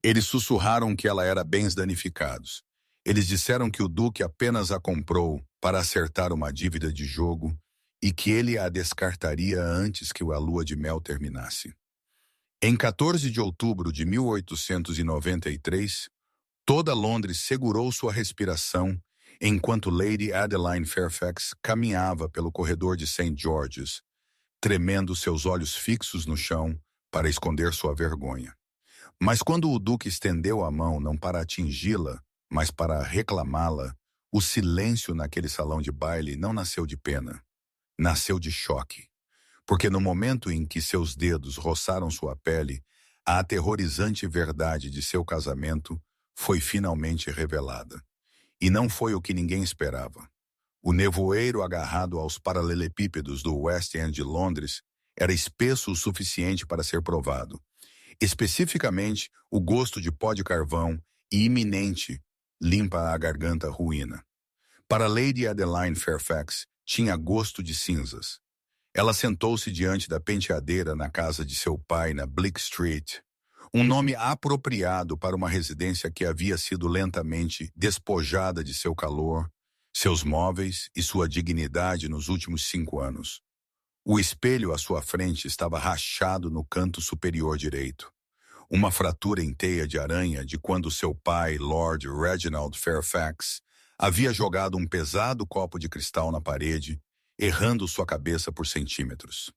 Eles sussurraram que ela era bens danificados. Eles disseram que o Duque apenas a comprou para acertar uma dívida de jogo e que ele a descartaria antes que a lua de mel terminasse. Em 14 de outubro de 1893, toda Londres segurou sua respiração enquanto Lady Adeline Fairfax caminhava pelo corredor de St. George's, tremendo seus olhos fixos no chão para esconder sua vergonha. Mas quando o Duque estendeu a mão não para atingi-la, mas para reclamá-la, o silêncio naquele salão de baile não nasceu de pena, nasceu de choque. Porque no momento em que seus dedos roçaram sua pele, a aterrorizante verdade de seu casamento foi finalmente revelada. E não foi o que ninguém esperava. O nevoeiro agarrado aos paralelepípedos do West End de Londres era espesso o suficiente para ser provado. Especificamente, o gosto de pó de carvão e iminente limpa a garganta ruína. Para Lady Adeline Fairfax, tinha gosto de cinzas. Ela sentou-se diante da penteadeira na casa de seu pai na Bleeck Street, um nome apropriado para uma residência que havia sido lentamente despojada de seu calor, seus móveis e sua dignidade nos últimos 5 anos. O espelho à sua frente estava rachado no canto superior direito. Uma fratura em teia de aranha de quando seu pai, Lord Reginald Fairfax, havia jogado um pesado copo de cristal na parede, errando sua cabeça por centímetros.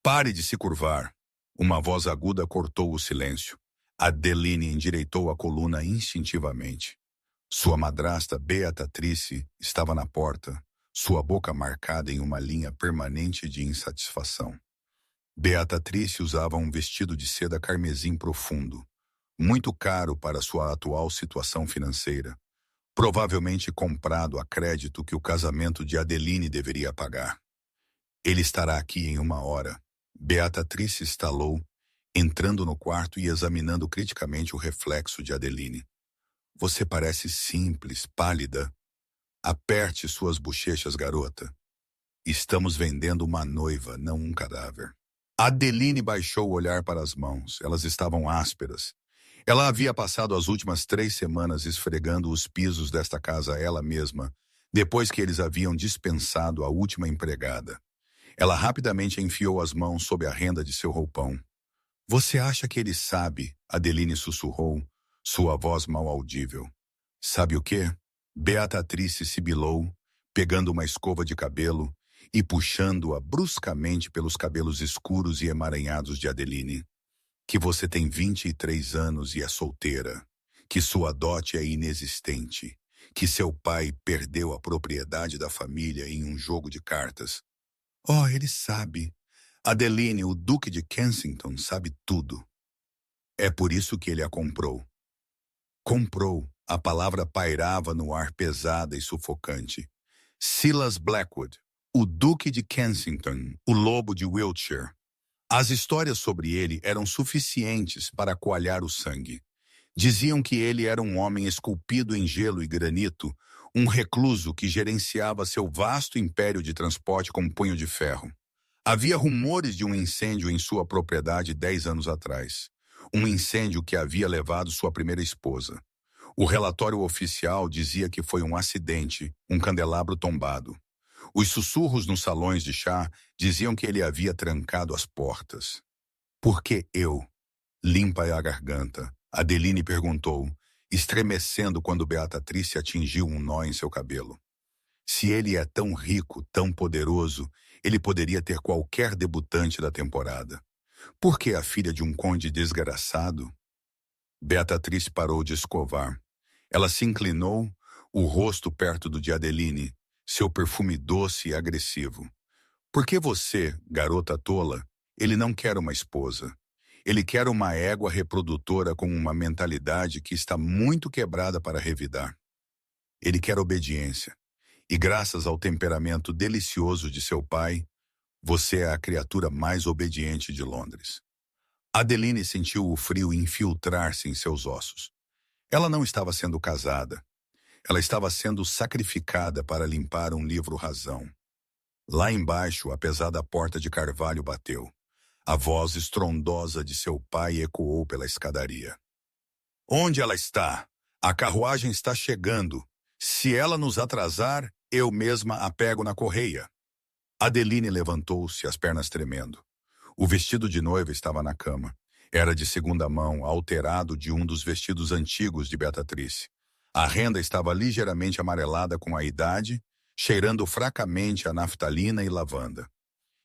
Pare de se curvar. Uma voz aguda cortou o silêncio. Adeline endireitou a coluna instintivamente. Sua madrasta Beatrice estava na porta, sua boca marcada em uma linha permanente de insatisfação. Beatrice usava um vestido de seda carmesim profundo, muito caro para sua atual situação financeira, provavelmente comprado a crédito que o casamento de Adeline deveria pagar. Ele estará aqui em 1 hora. Beatrice estalou, entrando no quarto e examinando criticamente o reflexo de Adeline. Você parece simples, pálida. Aperte suas bochechas, garota. Estamos vendendo uma noiva, não um cadáver. Adeline baixou o olhar para as mãos. Elas estavam ásperas. Ela havia passado as últimas 3 semanas esfregando os pisos desta casa ela mesma, depois que eles haviam dispensado a última empregada. Ela rapidamente enfiou as mãos sob a renda de seu roupão. Você acha que ele sabe? Adeline sussurrou, sua voz mal audível. Sabe o quê? Beatrice sibilou, pegando uma escova de cabelo e puxando-a bruscamente pelos cabelos escuros e emaranhados de Adeline. Que você tem 23 anos e é solteira, que sua dote é inexistente, que seu pai perdeu a propriedade da família em um jogo de cartas. Oh, ele sabe. Adeline, o Duque de Kensington, sabe tudo. É por isso que ele a comprou. Comprou. A palavra pairava no ar pesada e sufocante. Silas Blackwood, o Duque de Kensington, o lobo de Wiltshire. As histórias sobre ele eram suficientes para coalhar o sangue. Diziam que ele era um homem esculpido em gelo e granito, um recluso que gerenciava seu vasto império de transporte com um punho de ferro. Havia rumores de um incêndio em sua propriedade 10 anos atrás. Um incêndio que havia levado sua primeira esposa. O relatório oficial dizia que foi um acidente, um candelabro tombado. Os sussurros nos salões de chá diziam que ele havia trancado as portas. Por que eu? Limpa a garganta, Adeline perguntou, estremecendo quando Beatrice atingiu um nó em seu cabelo. Se ele é tão rico, tão poderoso, ele poderia ter qualquer debutante da temporada. Por que a filha de um conde desgraçado? Beatrice parou de escovar. Ela se inclinou, o rosto perto do de Adeline, seu perfume doce e agressivo. Por que você, garota tola, ele não quer uma esposa? Ele quer uma égua reprodutora com uma mentalidade que está muito quebrada para revidar. Ele quer obediência. E graças ao temperamento delicioso de seu pai, você é a criatura mais obediente de Londres. Adeline sentiu o frio infiltrar-se em seus ossos. Ela não estava sendo casada. Ela estava sendo sacrificada para limpar um livro-razão. Lá embaixo, a pesada porta de carvalho bateu. A voz estrondosa de seu pai ecoou pela escadaria. Onde ela está? A carruagem está chegando. Se ela nos atrasar, eu mesma a pego na correia. Adeline levantou-se, as pernas tremendo. O vestido de noiva estava na cama. Era de segunda mão, alterado de um dos vestidos antigos de Beatrice. A renda estava ligeiramente amarelada com a idade, cheirando fracamente a naftalina e lavanda.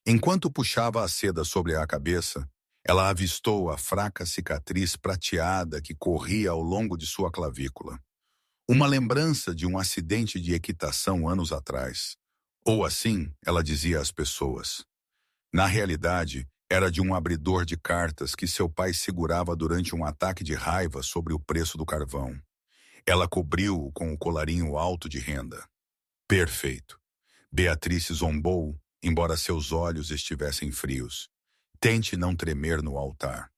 Enquanto puxava a seda sobre a cabeça, ela avistou a fraca cicatriz prateada que corria ao longo de sua clavícula. Uma lembrança de um acidente de equitação anos atrás. Ou assim, ela dizia às pessoas. Na realidade, era de um abridor de cartas que seu pai segurava durante um ataque de raiva sobre o preço do carvão. Ela cobriu-o com o colarinho alto de renda. Perfeito. Beatrice zombou, embora seus olhos estivessem frios. Tente não tremer no altar.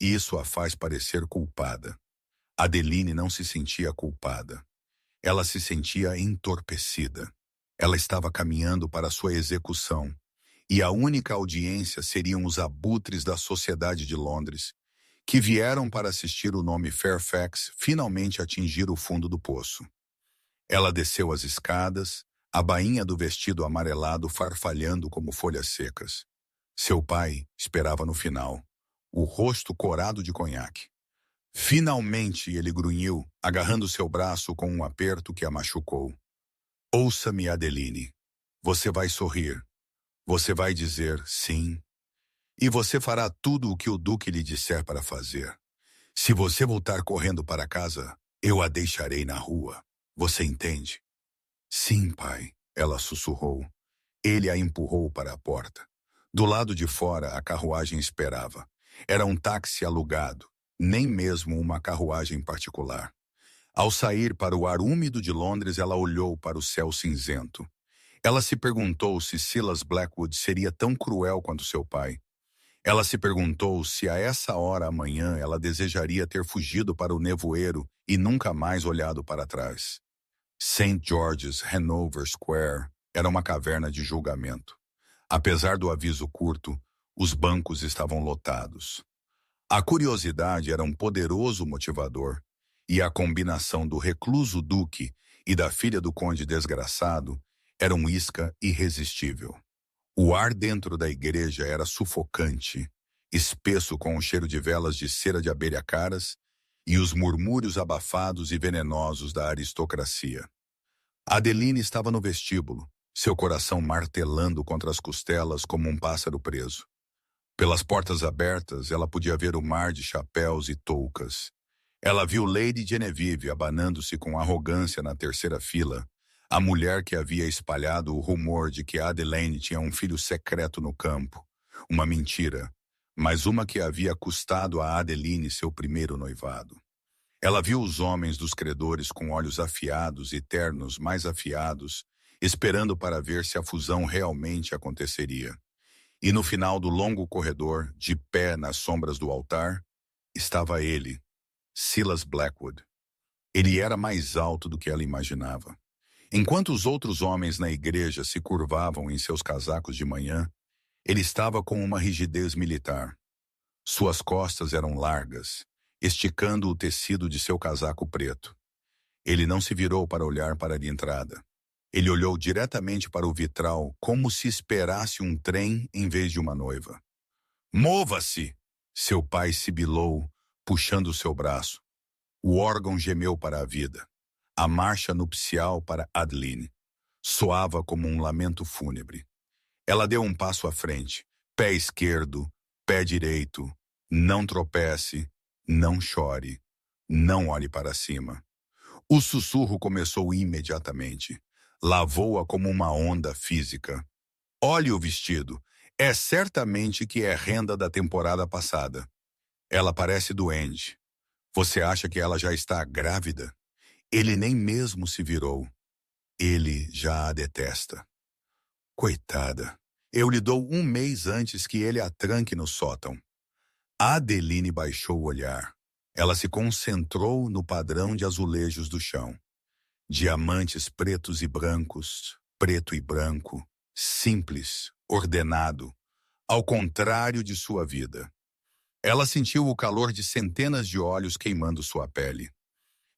Isso a faz parecer culpada. Adeline não se sentia culpada. Ela se sentia entorpecida. Ela estava caminhando para sua execução, e a única audiência seriam os abutres da sociedade de Londres, que vieram para assistir o nome Fairfax finalmente atingir o fundo do poço. Ela desceu as escadas, a bainha do vestido amarelado farfalhando como folhas secas. Seu pai esperava no final, o rosto corado de conhaque. Finalmente ele grunhiu, agarrando seu braço com um aperto que a machucou. Ouça-me, Adeline. Você vai sorrir. Você vai dizer sim. E você fará tudo o que o Duque lhe disser para fazer. Se você voltar correndo para casa, eu a deixarei na rua. Você entende? Sim, pai, ela sussurrou. Ele a empurrou para a porta. Do lado de fora, a carruagem esperava. Era um táxi alugado, nem mesmo uma carruagem particular. Ao sair para o ar úmido de Londres, ela olhou para o céu cinzento. Ela se perguntou se Silas Blackwood seria tão cruel quanto seu pai. Ela se perguntou se a essa hora amanhã ela desejaria ter fugido para o nevoeiro e nunca mais olhado para trás. St. George's, Hanover Square, era uma caverna de julgamento. Apesar do aviso curto, os bancos estavam lotados. A curiosidade era um poderoso motivador, e a combinação do recluso duque e da filha do conde desgraçado era um isca irresistível. O ar dentro da igreja era sufocante, espesso com o cheiro de velas de cera de abelha caras e os murmúrios abafados e venenosos da aristocracia. Adeline estava no vestíbulo, seu coração martelando contra as costelas como um pássaro preso. Pelas portas abertas, ela podia ver o mar de chapéus e toucas. Ela viu Lady Genevieve abanando-se com arrogância na terceira fila, a mulher que havia espalhado o rumor de que Adelaine tinha um filho secreto no campo. Uma mentira, mas uma que havia custado a Adeline seu primeiro noivado. Ela viu os homens dos credores com olhos afiados e ternos mais afiados, esperando para ver se a fusão realmente aconteceria. E no final do longo corredor, de pé nas sombras do altar, estava ele, Silas Blackwood. Ele era mais alto do que ela imaginava. Enquanto os outros homens na igreja se curvavam em seus casacos de manhã, ele estava com uma rigidez militar. Suas costas eram largas, esticando o tecido de seu casaco preto. Ele não se virou para olhar para a entrada. Ele olhou diretamente para o vitral como se esperasse um trem em vez de uma noiva. Mova-se! Seu pai sibilou, puxando seu braço. O órgão gemeu para a vida. A marcha nupcial para Adeline. Soava como um lamento fúnebre. Ela deu um passo à frente. Pé esquerdo, pé direito. Não tropece, não chore, não olhe para cima. O sussurro começou imediatamente. Lavou-a como uma onda física. Olhe o vestido. É certamente que é renda da temporada passada. Ela parece doente. Você acha que ela já está grávida? Ele nem mesmo se virou. Ele já a detesta. Coitada. Eu lhe dou um mês antes que ele a tranque no sótão. Adeline baixou o olhar. Ela se concentrou no padrão de azulejos do chão. Diamantes pretos e brancos, preto e branco, simples, ordenado, ao contrário de sua vida. Ela sentiu o calor de centenas de olhos queimando sua pele.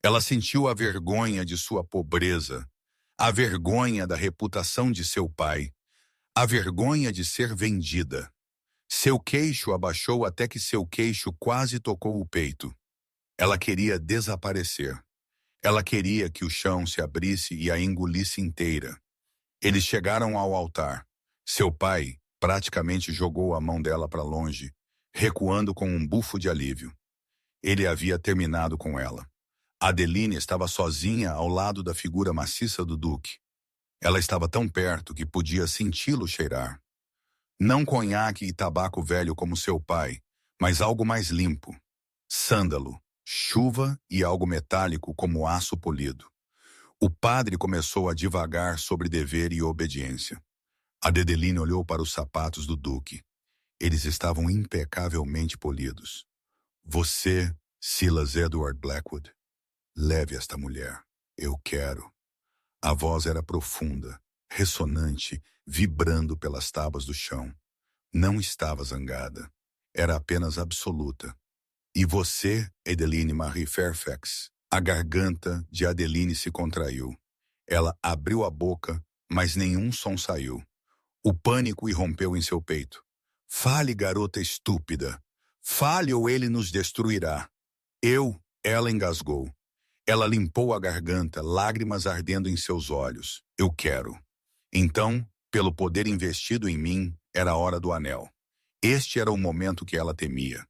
Ela sentiu a vergonha de sua pobreza, a vergonha da reputação de seu pai, a vergonha de ser vendida. Seu queixo abaixou até que seu queixo quase tocou o peito. Ela queria desaparecer. Ela queria que o chão se abrisse e a engolisse inteira. Eles chegaram ao altar. Seu pai praticamente jogou a mão dela para longe, recuando com um bufo de alívio. Ele havia terminado com ela. Adeline estava sozinha ao lado da figura maciça do Duque. Ela estava tão perto que podia senti-lo cheirar. Não conhaque e tabaco velho como seu pai, mas algo mais limpo. Sândalo, chuva e algo metálico como aço polido. O padre começou a divagar sobre dever e obediência. Adeline olhou para os sapatos do Duque. Eles estavam impecavelmente polidos. Você, Silas Edward Blackwood, leve esta mulher. Eu quero. A voz era profunda, ressonante, vibrando pelas tábuas do chão. Não estava zangada. Era apenas absoluta. E você, Adeline Marie Fairfax? A garganta de Adeline se contraiu. Ela abriu a boca, mas nenhum som saiu. O pânico irrompeu em seu peito. Fale, garota estúpida. Fale ou ele nos destruirá. Ela engasgou. Ela limpou a garganta, lágrimas ardendo em seus olhos. Eu quero. Então, pelo poder investido em mim, era a hora do anel. Este era o momento que ela temia.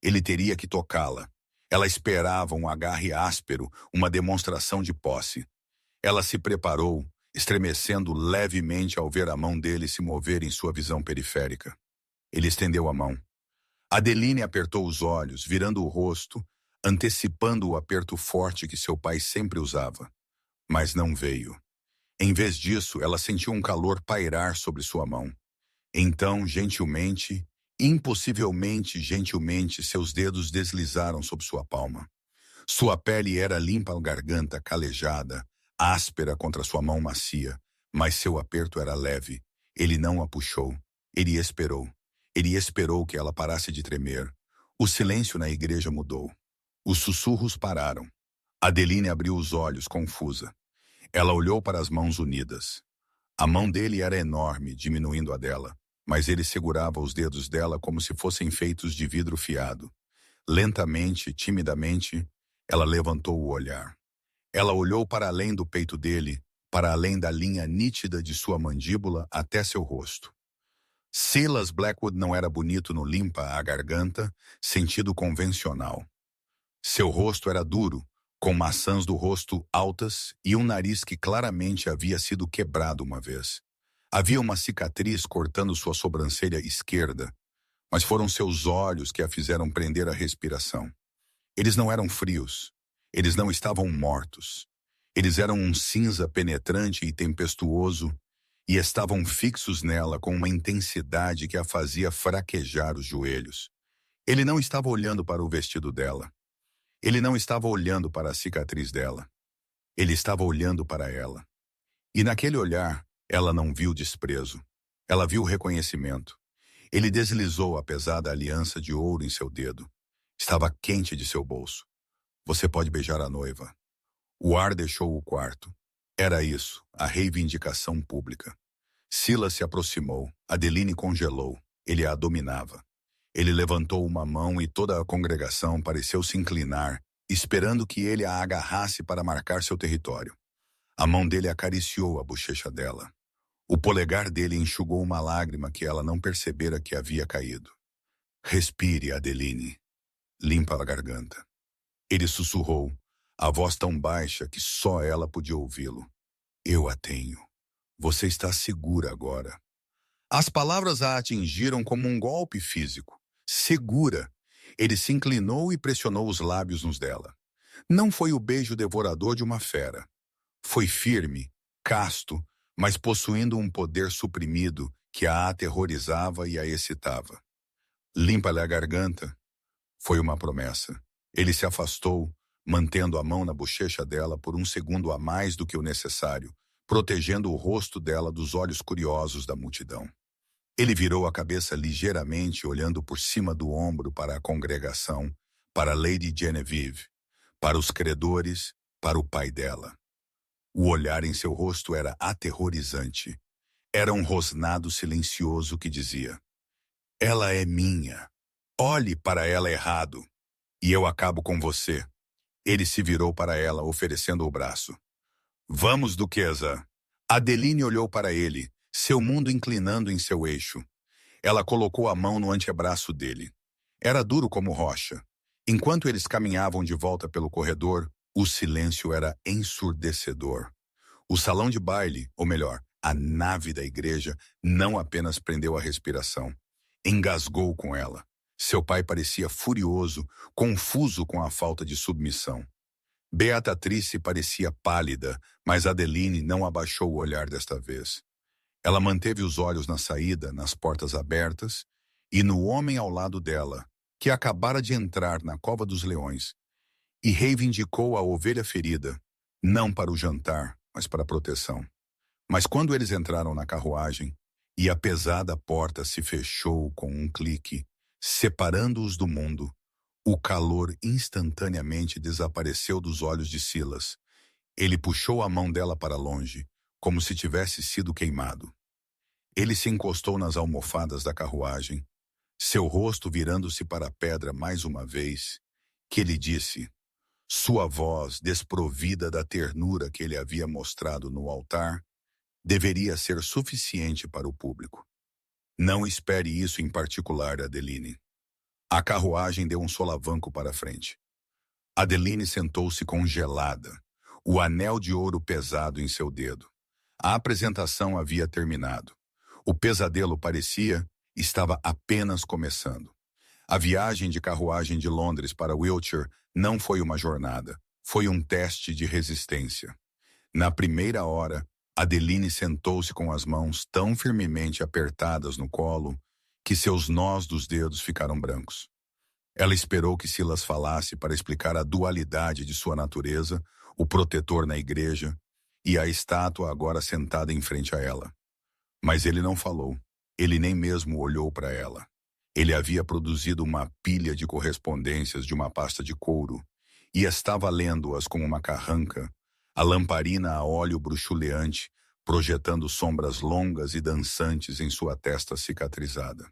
Ele teria que tocá-la. Ela esperava um agarre áspero, uma demonstração de posse. Ela se preparou, estremecendo levemente ao ver a mão dele se mover em sua visão periférica. Ele estendeu a mão. Adeline apertou os olhos, virando o rosto, antecipando o aperto forte que seu pai sempre usava. Mas não veio. Em vez disso, ela sentiu um calor pairar sobre sua mão. Então, gentilmente, impossivelmente gentilmente, seus dedos deslizaram sobre sua palma. Sua pele era limpa à garganta, calejada, áspera contra sua mão macia, mas seu aperto era leve. Ele não a puxou. Ele esperou. Ele esperou que ela parasse de tremer. O silêncio na igreja mudou. Os sussurros pararam. Adeline abriu os olhos, confusa. Ela olhou para as mãos unidas. A mão dele era enorme, diminuindo a dela, mas ele segurava os dedos dela como se fossem feitos de vidro fiado. Lentamente, timidamente, ela levantou o olhar. Ela olhou para além do peito dele, para além da linha nítida de sua mandíbula até seu rosto. Silas Blackwood não era bonito no limpa a garganta, sentido convencional. Seu rosto era duro, com maçãs do rosto altas e um nariz que claramente havia sido quebrado uma vez. Havia uma cicatriz cortando sua sobrancelha esquerda, mas foram seus olhos que a fizeram prender a respiração. Eles não eram frios. Eles não estavam mortos. Eles eram um cinza penetrante e tempestuoso e estavam fixos nela com uma intensidade que a fazia fraquejar os joelhos. Ele não estava olhando para o vestido dela. Ele não estava olhando para a cicatriz dela. Ele estava olhando para ela. E naquele olhar, ela não viu desprezo. Ela viu reconhecimento. Ele deslizou a pesada aliança de ouro em seu dedo. Estava quente de seu bolso. Você pode beijar a noiva. O ar deixou o quarto. Era isso, a reivindicação pública. Silas se aproximou. Adeline congelou. Ele a dominava. Ele levantou uma mão e toda a congregação pareceu se inclinar, esperando que ele a agarrasse para marcar seu território. A mão dele acariciou a bochecha dela. O polegar dele enxugou uma lágrima que ela não percebera que havia caído. Respire, Adeline. Limpa a garganta. Ele sussurrou, a voz tão baixa que só ela podia ouvi-lo. Eu a tenho. Você está segura agora. As palavras a atingiram como um golpe físico. Segura. Ele se inclinou e pressionou os lábios nos dela. Não foi o beijo devorador de uma fera. Foi firme, casto, mas possuindo um poder suprimido que a aterrorizava e a excitava. Limpa-lhe a garganta. Foi uma promessa. Ele se afastou, mantendo a mão na bochecha dela por um segundo a mais do que o necessário, protegendo o rosto dela dos olhos curiosos da multidão. Ele virou a cabeça ligeiramente, olhando por cima do ombro para a congregação, para Lady Genevieve, para os credores, para o pai dela. O olhar em seu rosto era aterrorizante. Era um rosnado silencioso que dizia: "Ela é minha. Olhe para ela errado, e eu acabo com você." Ele se virou para ela, oferecendo o braço. "Vamos, duquesa." Adeline olhou para ele, seu mundo inclinando em seu eixo. Ela colocou a mão no antebraço dele. Era duro como rocha. Enquanto eles caminhavam de volta pelo corredor, o silêncio era ensurdecedor. O salão de baile, ou melhor, a nave da igreja, não apenas prendeu a respiração. Engasgou com ela. Seu pai parecia furioso, confuso com a falta de submissão. Beatrice parecia pálida, mas Adeline não abaixou o olhar desta vez. Ela manteve os olhos na saída, nas portas abertas, e no homem ao lado dela, que acabara de entrar na cova dos leões, e reivindicou a ovelha ferida, não para o jantar, mas para a proteção. Mas quando eles entraram na carruagem, e a pesada porta se fechou com um clique, separando-os do mundo, o calor instantaneamente desapareceu dos olhos de Silas. Ele puxou a mão dela para longe, como se tivesse sido queimado. Ele se encostou nas almofadas da carruagem, seu rosto virando-se para a pedra mais uma vez, que ele disse, sua voz desprovida da ternura que ele havia mostrado no altar, deveria ser suficiente para o público. Não espere isso em particular, Adeline. A carruagem deu um solavanco para frente. Adeline sentou-se congelada, o anel de ouro pesado em seu dedo. A apresentação havia terminado. O pesadelo estava apenas começando. A viagem de carruagem de Londres para Wiltshire não foi uma jornada, foi um teste de resistência. Na primeira hora, Adeline sentou-se com as mãos tão firmemente apertadas no colo que seus nós dos dedos ficaram brancos. Ela esperou que Silas falasse para explicar a dualidade de sua natureza, o protetor na igreja e a estátua agora sentada em frente a ela. Mas ele não falou, ele nem mesmo olhou para ela. Ele havia produzido uma pilha de correspondências de uma pasta de couro e estava lendo-as com uma carranca, a lamparina a óleo bruxuleante, projetando sombras longas e dançantes em sua testa cicatrizada.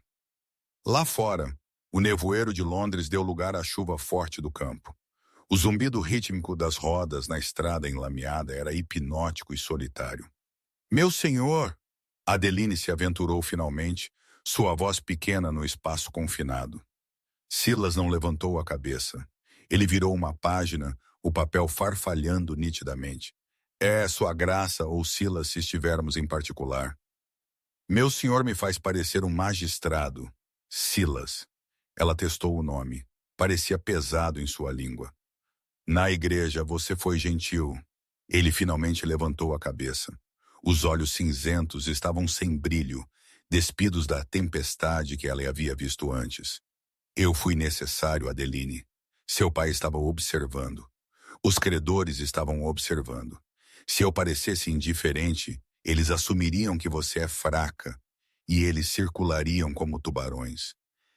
Lá fora, o nevoeiro de Londres deu lugar à chuva forte do campo. O zumbido rítmico das rodas na estrada enlameada era hipnótico e solitário. "Meu senhor!" Adeline se aventurou finalmente, sua voz pequena no espaço confinado. Silas não levantou a cabeça. Ele virou uma página, o papel farfalhando nitidamente. "É sua graça ou Silas se estivermos em particular." "Meu senhor me faz parecer um magistrado." Silas. Ela testou o nome. Parecia pesado em sua língua. "Na igreja você foi gentil." Ele finalmente levantou a cabeça. Os olhos cinzentos estavam sem brilho, despidos da tempestade que ela havia visto antes. "Eu fui necessário, Adeline." Seu pai estava observando. Os credores estavam observando. Se eu parecesse indiferente, eles assumiriam que você é fraca, e eles circulariam como tubarões.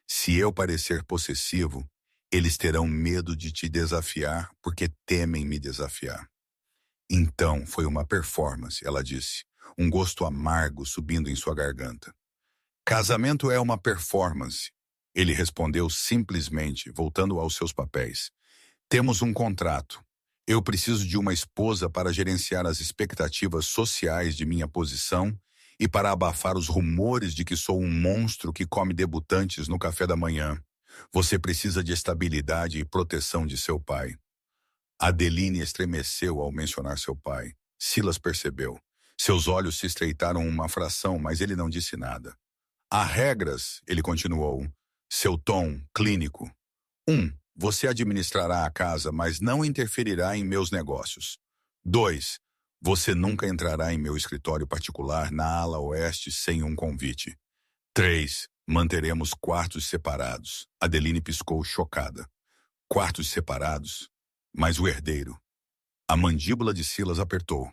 Se eu parecer possessivo, eles terão medo de te desafiar porque temem me desafiar. Então foi uma performance, ela disse, um gosto amargo subindo em sua garganta. "Casamento é uma performance." Ele respondeu simplesmente, voltando aos seus papéis. "Temos um contrato. Eu preciso de uma esposa para gerenciar as expectativas sociais de minha posição e para abafar os rumores de que sou um monstro que come debutantes no café da manhã. Você precisa de estabilidade e proteção de seu pai." Adeline estremeceu ao mencionar seu pai. Silas percebeu. Seus olhos se estreitaram uma fração, mas ele não disse nada. "Há regras," ele continuou, seu tom clínico. 1. Você administrará a casa, mas não interferirá em meus negócios. 2. Você nunca entrará em meu escritório particular na ala oeste sem um convite. 3. Manteremos quartos separados." Adeline piscou chocada. "Quartos separados? Mas o herdeiro." A mandíbula de Silas apertou.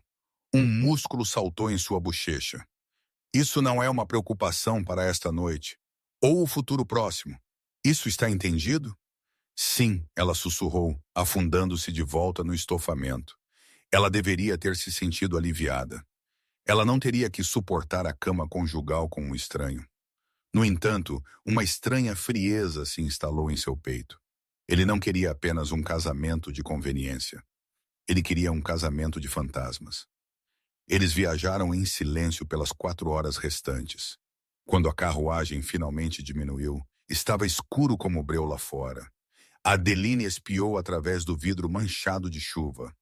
Um músculo saltou em sua bochecha. Isso não é uma preocupação para esta noite, ou o futuro próximo. Isso está entendido? Sim, ela sussurrou, afundando-se de volta no estofamento. Ela deveria ter se sentido aliviada. Ela não teria que suportar a cama conjugal com um estranho. No entanto, uma estranha frieza se instalou em seu peito. Ele não queria apenas um casamento de conveniência. Ele queria um casamento de fantasmas. Eles viajaram em silêncio pelas 4 horas restantes. Quando a carruagem finalmente diminuiu, estava escuro como o breu lá fora. Adeline espiou através do vidro manchado de chuva.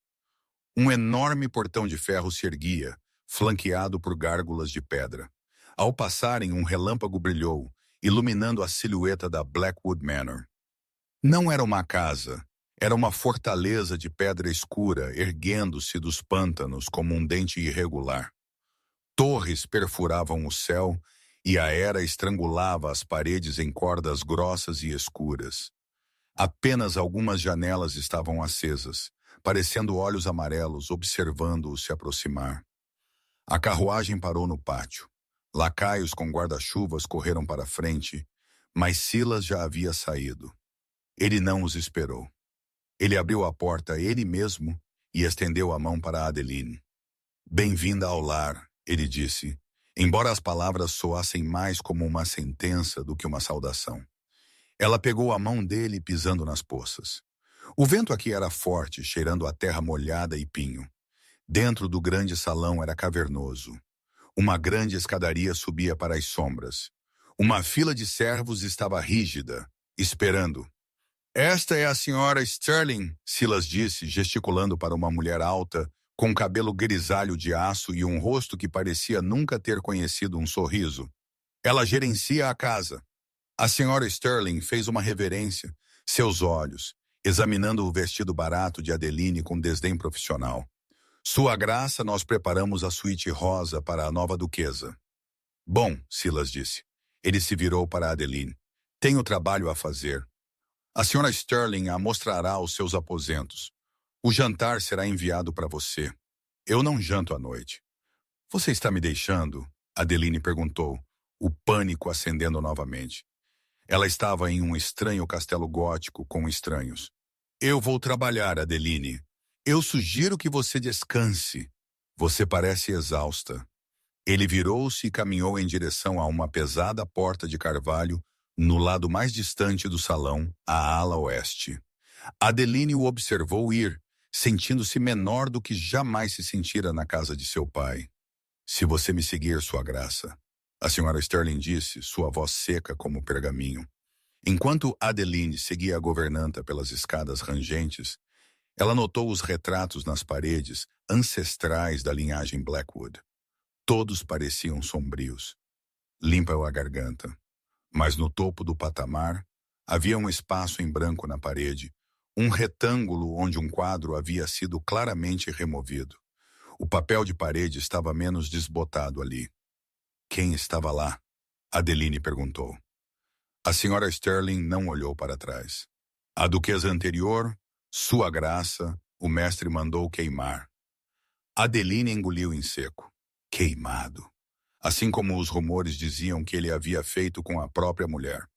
Um enorme portão de ferro se erguia, flanqueado por gárgulas de pedra. Ao passarem, um relâmpago brilhou, iluminando a silhueta da Blackwood Manor. Não era uma casa, era uma fortaleza de pedra escura, erguendo-se dos pântanos como um dente irregular. Torres perfuravam o céu e a era estrangulava as paredes em cordas grossas e escuras. Apenas algumas janelas estavam acesas, parecendo olhos amarelos observando-o se aproximar. A carruagem parou no pátio. Lacaios com guarda-chuvas correram para a frente, mas Silas já havia saído. Ele não os esperou. Ele abriu a porta ele mesmo e estendeu a mão para Adeline. Bem-vinda ao lar, ele disse, embora as palavras soassem mais como uma sentença do que uma saudação. Ela pegou a mão dele pisando nas poças. O vento aqui era forte, cheirando a terra molhada e pinho. Dentro do grande salão era cavernoso. Uma grande escadaria subia para as sombras. Uma fila de servos estava rígida, esperando. Esta é a senhora Sterling, Silas disse, gesticulando para uma mulher alta, com cabelo grisalho de aço e um rosto que parecia nunca ter conhecido um sorriso. Ela gerencia a casa. A senhora Sterling fez uma reverência, seus olhos, examinando o vestido barato de Adeline com desdém profissional. Sua graça, nós preparamos a suíte rosa para a nova duquesa. Bom, Silas disse. Ele se virou para Adeline. Tenho trabalho a fazer. A senhora Sterling a mostrará os seus aposentos. O jantar será enviado para você. Eu não janto à noite. Você está me deixando? Adeline perguntou, o pânico acendendo novamente. Ela estava em um estranho castelo gótico com estranhos. Eu vou trabalhar, Adeline. Eu sugiro que você descanse. Você parece exausta. Ele virou-se e caminhou em direção a uma pesada porta de carvalho no lado mais distante do salão, a ala oeste. Adeline o observou ir, sentindo-se menor do que jamais se sentira na casa de seu pai. Se você me seguir, sua graça, a senhora Sterling disse, sua voz seca como pergaminho. Enquanto Adeline seguia a governanta pelas escadas rangentes, ela notou os retratos nas paredes ancestrais da linhagem Blackwood. Todos pareciam sombrios. Limpa-o a garganta. Mas no topo do patamar, havia um espaço em branco na parede, um retângulo onde um quadro havia sido claramente removido. O papel de parede estava menos desbotado ali. Quem estava lá? Adeline perguntou. A senhora Sterling não olhou para trás. A duquesa anterior, sua graça, o mestre mandou queimar. Adeline engoliu em seco. Queimado. Assim como os rumores diziam que ele havia feito com a própria mulher.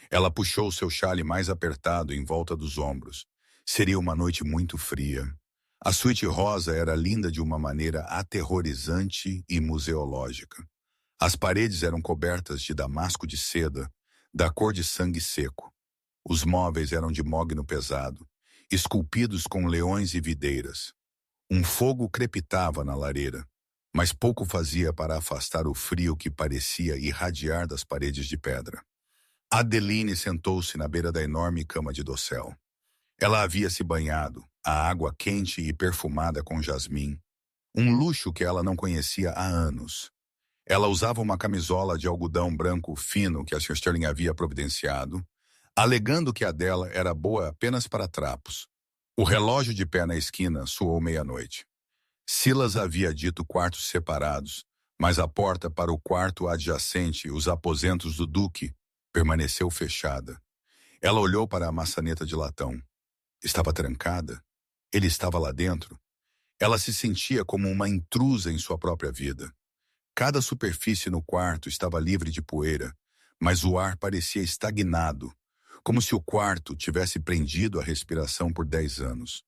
Ela puxou seu xale mais apertado em volta dos ombros. Seria uma noite muito fria. A suíte rosa era linda de uma maneira aterrorizante e museológica. As paredes eram cobertas de damasco de seda, da cor de sangue seco. Os móveis eram de mogno pesado, esculpidos com leões e videiras. Um fogo crepitava na lareira, mas pouco fazia para afastar o frio que parecia irradiar das paredes de pedra. Adeline sentou-se na beira da enorme cama de dossel. Ela havia se banhado, a água quente e perfumada com jasmim, um luxo que ela não conhecia há anos. Ela usava uma camisola de algodão branco fino que a Sr. Sterling havia providenciado, alegando que a dela era boa apenas para trapos. O relógio de pé na esquina soou meia-noite. Silas havia dito quartos separados, mas a porta para o quarto adjacente, os aposentos do duque, permaneceu fechada. Ela olhou para a maçaneta de latão. Estava trancada. Ele estava lá dentro. Ela se sentia como uma intrusa em sua própria vida. Cada superfície no quarto estava livre de poeira, mas o ar parecia estagnado, como se o quarto tivesse prendido a respiração por 10 anos.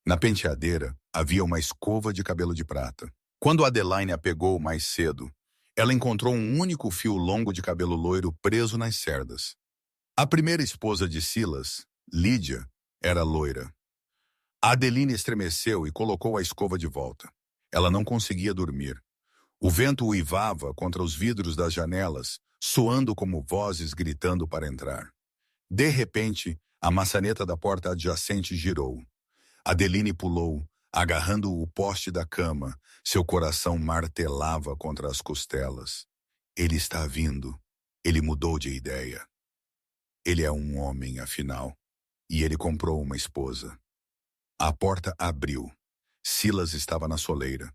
Na penteadeira havia uma escova de cabelo de prata. Quando Adeline a pegou mais cedo, ela encontrou um único fio longo de cabelo loiro preso nas cerdas. A primeira esposa de Silas, Lídia, era loira. Adeline estremeceu e colocou a escova de volta. Ela não conseguia dormir. O vento uivava contra os vidros das janelas, soando como vozes gritando para entrar. De repente, a maçaneta da porta adjacente girou. Adeline pulou, agarrando o poste da cama. Seu coração martelava contra as costelas. Ele está vindo. Ele mudou de ideia. Ele é um homem, afinal. E ele comprou uma esposa. A porta abriu. Silas estava na soleira.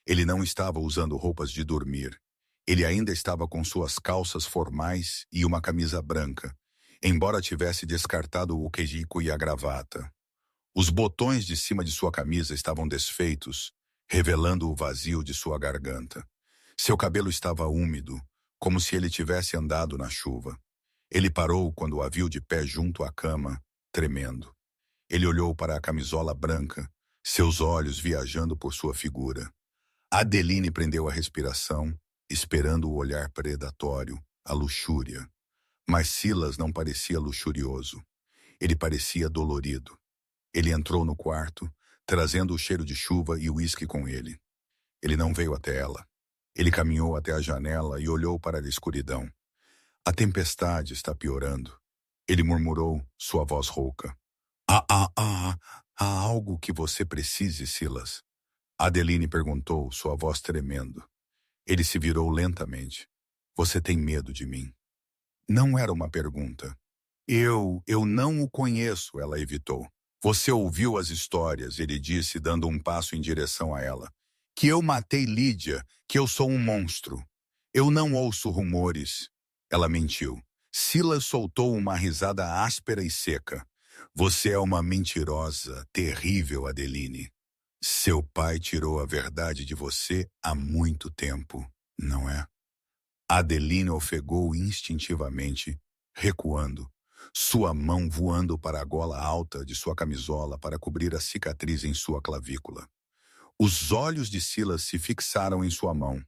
Ele não estava usando roupas de dormir. Ele ainda estava com suas calças formais e uma camisa branca, embora tivesse descartado o quejico e a gravata. Os botões de cima de sua camisa estavam desfeitos, revelando o vazio de sua garganta. Seu cabelo estava úmido, como se ele tivesse andado na chuva. Ele parou quando a viu de pé junto à cama, tremendo. Ele olhou para a camisola branca, seus olhos viajando por sua figura. Adeline prendeu a respiração, esperando o olhar predatório, a luxúria. Mas Silas não parecia luxurioso. Ele parecia dolorido. Ele entrou no quarto, trazendo o cheiro de chuva e uísque com ele. Ele não veio até ela. Ele caminhou até a janela e olhou para a escuridão. A tempestade está piorando. Ele murmurou, sua voz rouca. Há algo que você precise, Silas. Adeline perguntou, sua voz tremendo. Ele se virou lentamente. Você tem medo de mim? Não era uma pergunta. Eu não o conheço, ela evitou. Você ouviu as histórias, ele disse, dando um passo em direção a ela. Que eu matei Lídia, que eu sou um monstro. Eu não ouço rumores. Ela mentiu. Silas soltou uma risada áspera e seca. Você é uma mentirosa, terrível, Adeline. Seu pai tirou a verdade de você há muito tempo, não é? Adeline ofegou instintivamente, recuando, sua mão voando para a gola alta de sua camisola para cobrir a cicatriz em sua clavícula. Os olhos de Silas se fixaram em sua mão.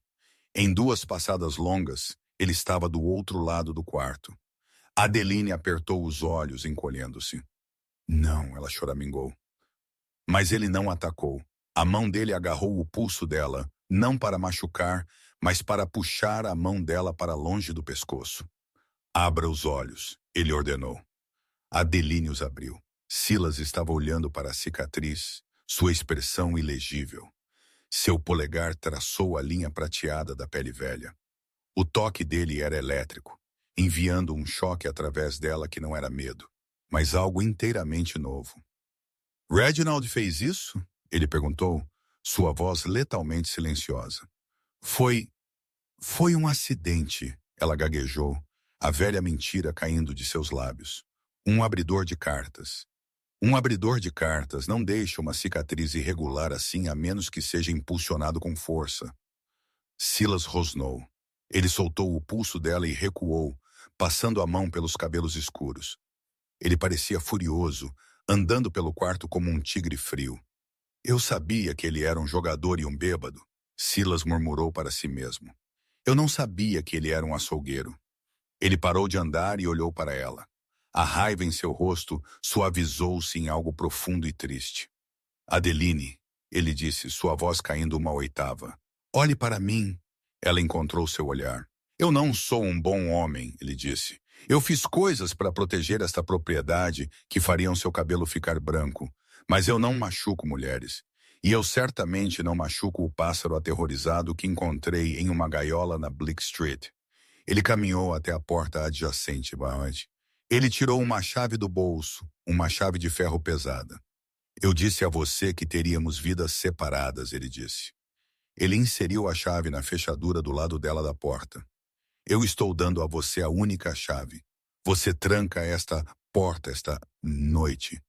Em 2 passadas longas, ele estava do outro lado do quarto. Adeline apertou os olhos, encolhendo-se. Não, ela choramingou. Mas ele não atacou. A mão dele agarrou o pulso dela, não para machucar, mas para puxar a mão dela para longe do pescoço. Abra os olhos, ele ordenou. Adeline os abriu. Silas estava olhando para a cicatriz, sua expressão ilegível. Seu polegar traçou a linha prateada da pele velha. O toque dele era elétrico, enviando um choque através dela que não era medo, mas algo inteiramente novo. Reginald fez isso? Ele perguntou, sua voz letalmente silenciosa. Foi um acidente, ela gaguejou, a velha mentira caindo de seus lábios. Um abridor de cartas. Um abridor de cartas não deixa uma cicatriz irregular assim a menos que seja impulsionado com força. Silas rosnou. Ele soltou o pulso dela e recuou, passando a mão pelos cabelos escuros. Ele parecia furioso, andando pelo quarto como um tigre frio. Eu sabia que ele era um jogador e um bêbado, Silas murmurou para si mesmo. Eu não sabia que ele era um açougueiro. Ele parou de andar e olhou para ela. A raiva em seu rosto suavizou-se em algo profundo e triste. Adeline, ele disse, sua voz caindo uma oitava. Olhe para mim. Ela encontrou seu olhar. Eu não sou um bom homem, ele disse. Eu fiz coisas para proteger esta propriedade que fariam seu cabelo ficar branco, mas eu não machuco mulheres. E eu certamente não machuco o pássaro aterrorizado que encontrei em uma gaiola na Bleak Street. Ele caminhou até a porta adjacente, Barrett. Ele tirou uma chave do bolso, uma chave de ferro pesada. Eu disse a você que teríamos vidas separadas, ele disse. Ele inseriu a chave na fechadura do lado dela da porta. Eu estou dando a você a única chave. Você tranca esta porta esta noite.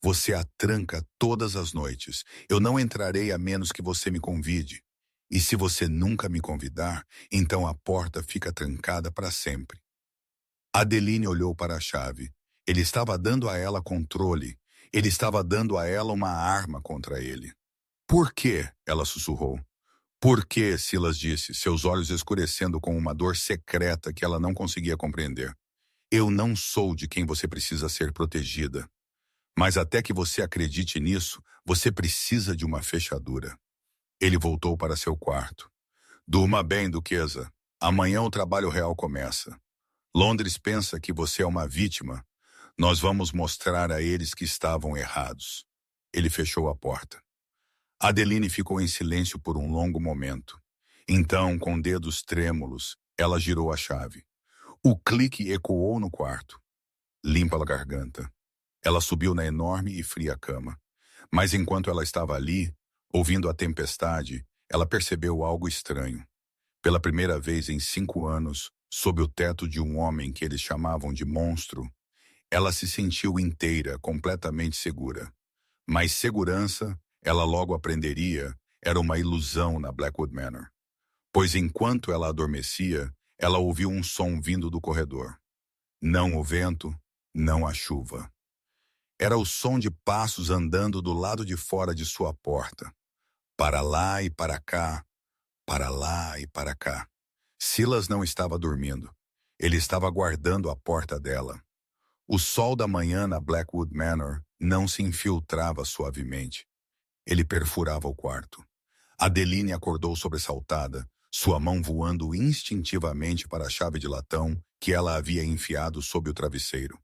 Você a tranca todas as noites. Eu não entrarei a menos que você me convide. E se você nunca me convidar, então a porta fica trancada para sempre. Adeline olhou para a chave. Ele estava dando a ela controle. Ele estava dando a ela uma arma contra ele. Por quê? Ela sussurrou. Por quê? Silas disse, seus olhos escurecendo com uma dor secreta que ela não conseguia compreender. Eu não sou de quem você precisa ser protegida. Mas até que você acredite nisso, você precisa de uma fechadura. Ele voltou para seu quarto. Durma bem, duquesa. Amanhã o trabalho real começa. Londres pensa que você é uma vítima. Nós vamos mostrar a eles que estavam errados. Ele fechou a porta. Adeline ficou em silêncio por um longo momento. Então, com dedos trêmulos, ela girou a chave. O clique ecoou no quarto. Limpa a garganta. Ela subiu na enorme e fria cama. Mas enquanto ela estava ali, ouvindo a tempestade, ela percebeu algo estranho. Pela primeira vez em 5 anos, sob o teto de um homem que eles chamavam de monstro, ela se sentiu inteira, completamente segura. Mas segurança, ela logo aprenderia, era uma ilusão na Blackwood Manor. Pois enquanto ela adormecia, ela ouviu um som vindo do corredor. Não o vento, não a chuva. Era o som de passos andando do lado de fora de sua porta. Para lá e para cá, para lá e para cá. Silas não estava dormindo. Ele estava guardando a porta dela. O sol da manhã na Blackwood Manor não se infiltrava suavemente. Ele perfurava o quarto. Adeline acordou sobressaltada, sua mão voando instintivamente para a chave de latão que ela havia enfiado sob o travesseiro.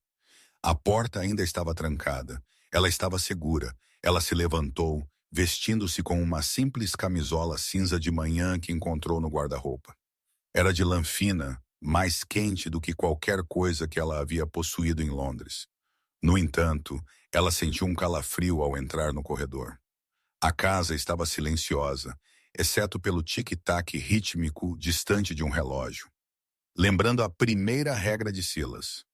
A porta ainda estava trancada. Ela estava segura. Ela se levantou, vestindo-se com uma simples camisola cinza de manhã que encontrou no guarda-roupa. Era de lã fina, mais quente do que qualquer coisa que ela havia possuído em Londres. No entanto, ela sentiu um calafrio ao entrar no corredor. A casa estava silenciosa, exceto pelo tic-tac rítmico distante de um relógio. Lembrando a primeira regra de Silas.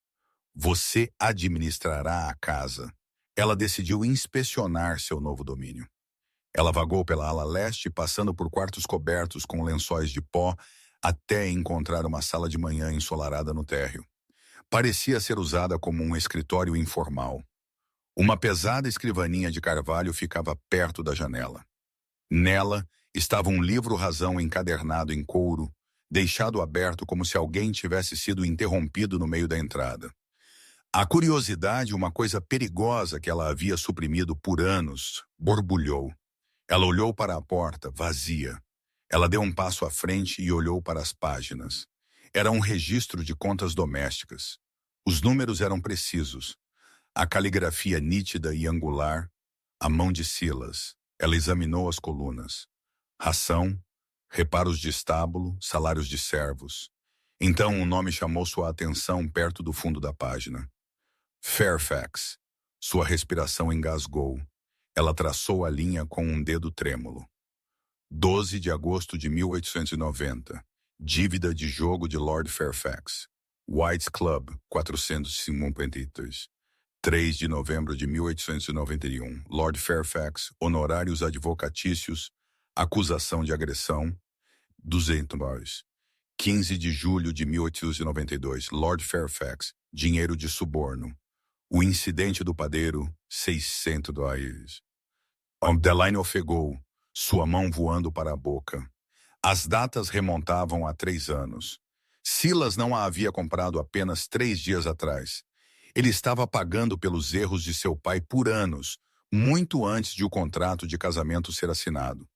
Você administrará a casa. Ela decidiu inspecionar seu novo domínio. Ela vagou pela ala leste, passando por quartos cobertos com lençóis de pó, até encontrar uma sala de manhã ensolarada no térreo. Parecia ser usada como um escritório informal. Uma pesada escrivaninha de carvalho ficava perto da janela. Nela estava um livro-razão encadernado em couro, deixado aberto como se alguém tivesse sido interrompido no meio da entrada. A curiosidade, uma coisa perigosa que ela havia suprimido por anos, borbulhou. Ela olhou para a porta, vazia. Ela deu um passo à frente e olhou para as páginas. Era um registro de contas domésticas. Os números eram precisos. A caligrafia nítida e angular, a mão de Silas. Ela examinou as colunas. Ração, reparos de estábulo, salários de servos. Então um nome chamou sua atenção perto do fundo da página. Fairfax. Sua respiração engasgou. Ela traçou a linha com um dedo trêmulo. 12 de agosto de 1890. Dívida de jogo de Lord Fairfax. White's Club, 453. 3 de novembro de 1891. Lord Fairfax, honorários advocatícios, acusação de agressão, 200 dólares. 15 de julho de 1892. Lord Fairfax, dinheiro de suborno. O incidente do padeiro, 600 dólares. Adeline ofegou, sua mão voando para a boca. As datas remontavam a 3 anos. Silas não a havia comprado apenas 3 dias atrás. Ele estava pagando pelos erros de seu pai por anos, muito antes de o contrato de casamento ser assinado.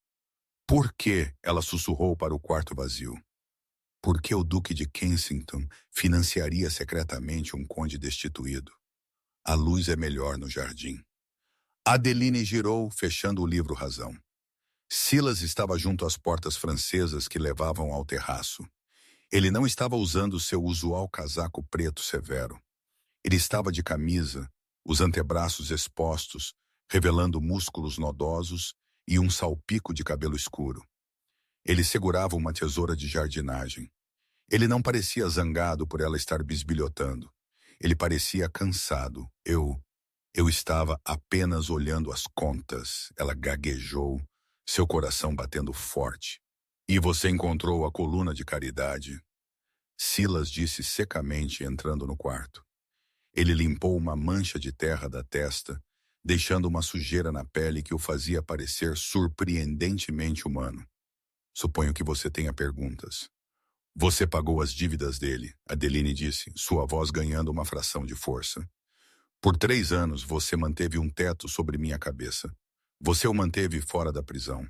Por que? Ela sussurrou para o quarto vazio. Por que o Duque de Kensington financiaria secretamente um conde destituído? A luz é melhor no jardim. Adeline girou, fechando o livro-razão. Silas estava junto às portas francesas que levavam ao terraço. Ele não estava usando seu usual casaco preto severo. Ele estava de camisa, os antebraços expostos, revelando músculos nodosos e um salpico de cabelo escuro. Ele segurava uma tesoura de jardinagem. Ele não parecia zangado por ela estar bisbilhotando. Ele parecia cansado. Eu estava apenas olhando as contas. Ela gaguejou, seu coração batendo forte. E você encontrou a coluna de caridade? Silas disse secamente, entrando no quarto. Ele limpou uma mancha de terra da testa, deixando uma sujeira na pele que o fazia parecer surpreendentemente humano. Suponho que você tenha perguntas. Você pagou as dívidas dele, Adeline disse, sua voz ganhando uma fração de força. Por 3 anos você manteve um teto sobre minha cabeça. Você o manteve fora da prisão.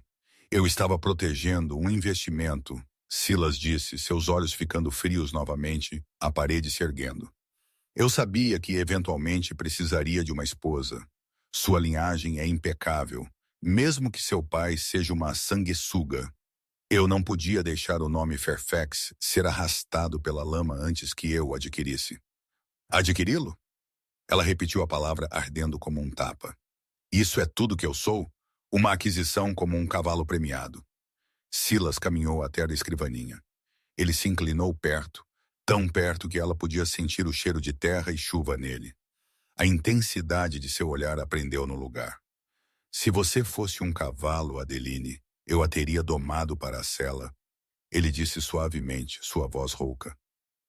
Eu estava protegendo um investimento, Silas disse, seus olhos ficando frios novamente, a parede se erguendo. Eu sabia que eventualmente precisaria de uma esposa. Sua linhagem é impecável, mesmo que seu pai seja uma sanguessuga. Eu não podia deixar o nome Fairfax ser arrastado pela lama antes que eu o adquirisse. Adquiri-lo? Ela repetiu a palavra ardendo como um tapa. Isso é tudo que eu sou? Uma aquisição como um cavalo premiado. Silas caminhou até a escrivaninha. Ele se inclinou perto, tão perto que ela podia sentir o cheiro de terra e chuva nele. A intensidade de seu olhar a prendeu no lugar. Se você fosse um cavalo, Adeline, eu a teria domado para a sela. Ele disse suavemente, sua voz rouca.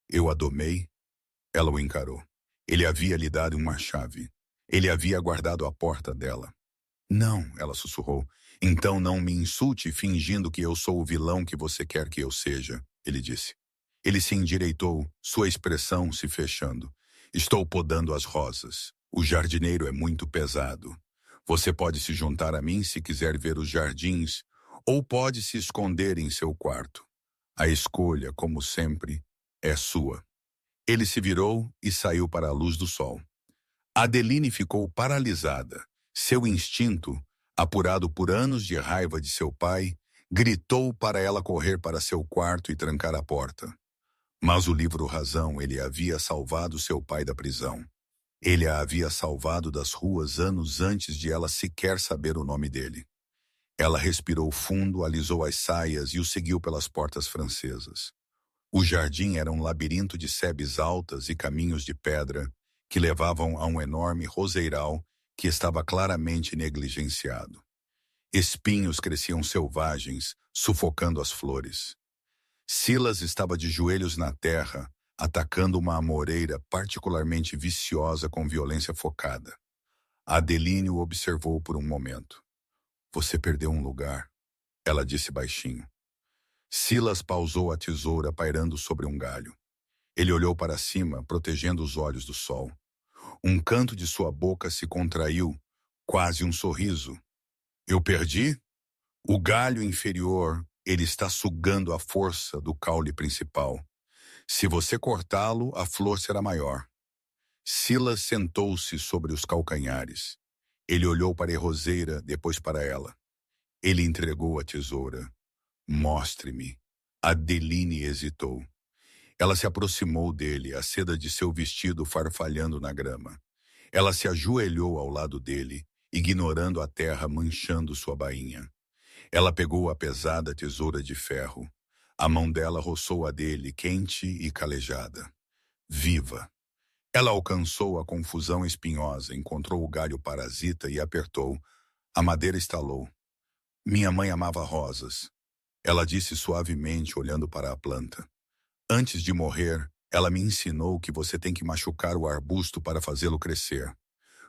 Eu a domei? Ela o encarou. Ele havia lhe dado uma chave. Ele havia guardado a porta dela. Não, ela sussurrou. Então não me insulte fingindo que eu sou o vilão que você quer que eu seja, ele disse. Ele se endireitou, sua expressão se fechando. Estou podando as rosas. O jardineiro é muito pesado. Você pode se juntar a mim se quiser ver os jardins, ou pode se esconder em seu quarto. A escolha, como sempre, é sua. Ele se virou e saiu para a luz do sol. Adeline ficou paralisada. Seu instinto, apurado por anos de raiva de seu pai, gritou para ela correr para seu quarto e trancar a porta. Mas o livro Razão, ele havia salvado seu pai da prisão. Ele a havia salvado das ruas anos antes de ela sequer saber o nome dele. Ela respirou fundo, alisou as saias e o seguiu pelas portas francesas. O jardim era um labirinto de sebes altas e caminhos de pedra que levavam a um enorme roseiral que estava claramente negligenciado. Espinhos cresciam selvagens, sufocando as flores. Silas estava de joelhos na terra, atacando uma amoreira particularmente viciosa com violência focada. Adeline o observou por um momento. Você perdeu um lugar, ela disse baixinho. Silas pausou a tesoura pairando sobre um galho. Ele olhou para cima, protegendo os olhos do sol. Um canto de sua boca se contraiu, quase um sorriso. Eu perdi? O galho inferior, ele está sugando a força do caule principal. Se você cortá-lo, a flor será maior. Silas sentou-se sobre os calcanhares. Ele olhou para a roseira, depois para ela. Ele entregou a tesoura. Mostre-me. Adeline hesitou. Ela se aproximou dele, a seda de seu vestido farfalhando na grama. Ela se ajoelhou ao lado dele, ignorando a terra manchando sua bainha. Ela pegou a pesada tesoura de ferro. A mão dela roçou a dele, quente e calejada. Viva! Ela alcançou a confusão espinhosa, encontrou o galho parasita e apertou. A madeira estalou. Minha mãe amava rosas. Ela disse suavemente, olhando para a planta. Antes de morrer, ela me ensinou que você tem que machucar o arbusto para fazê-lo crescer.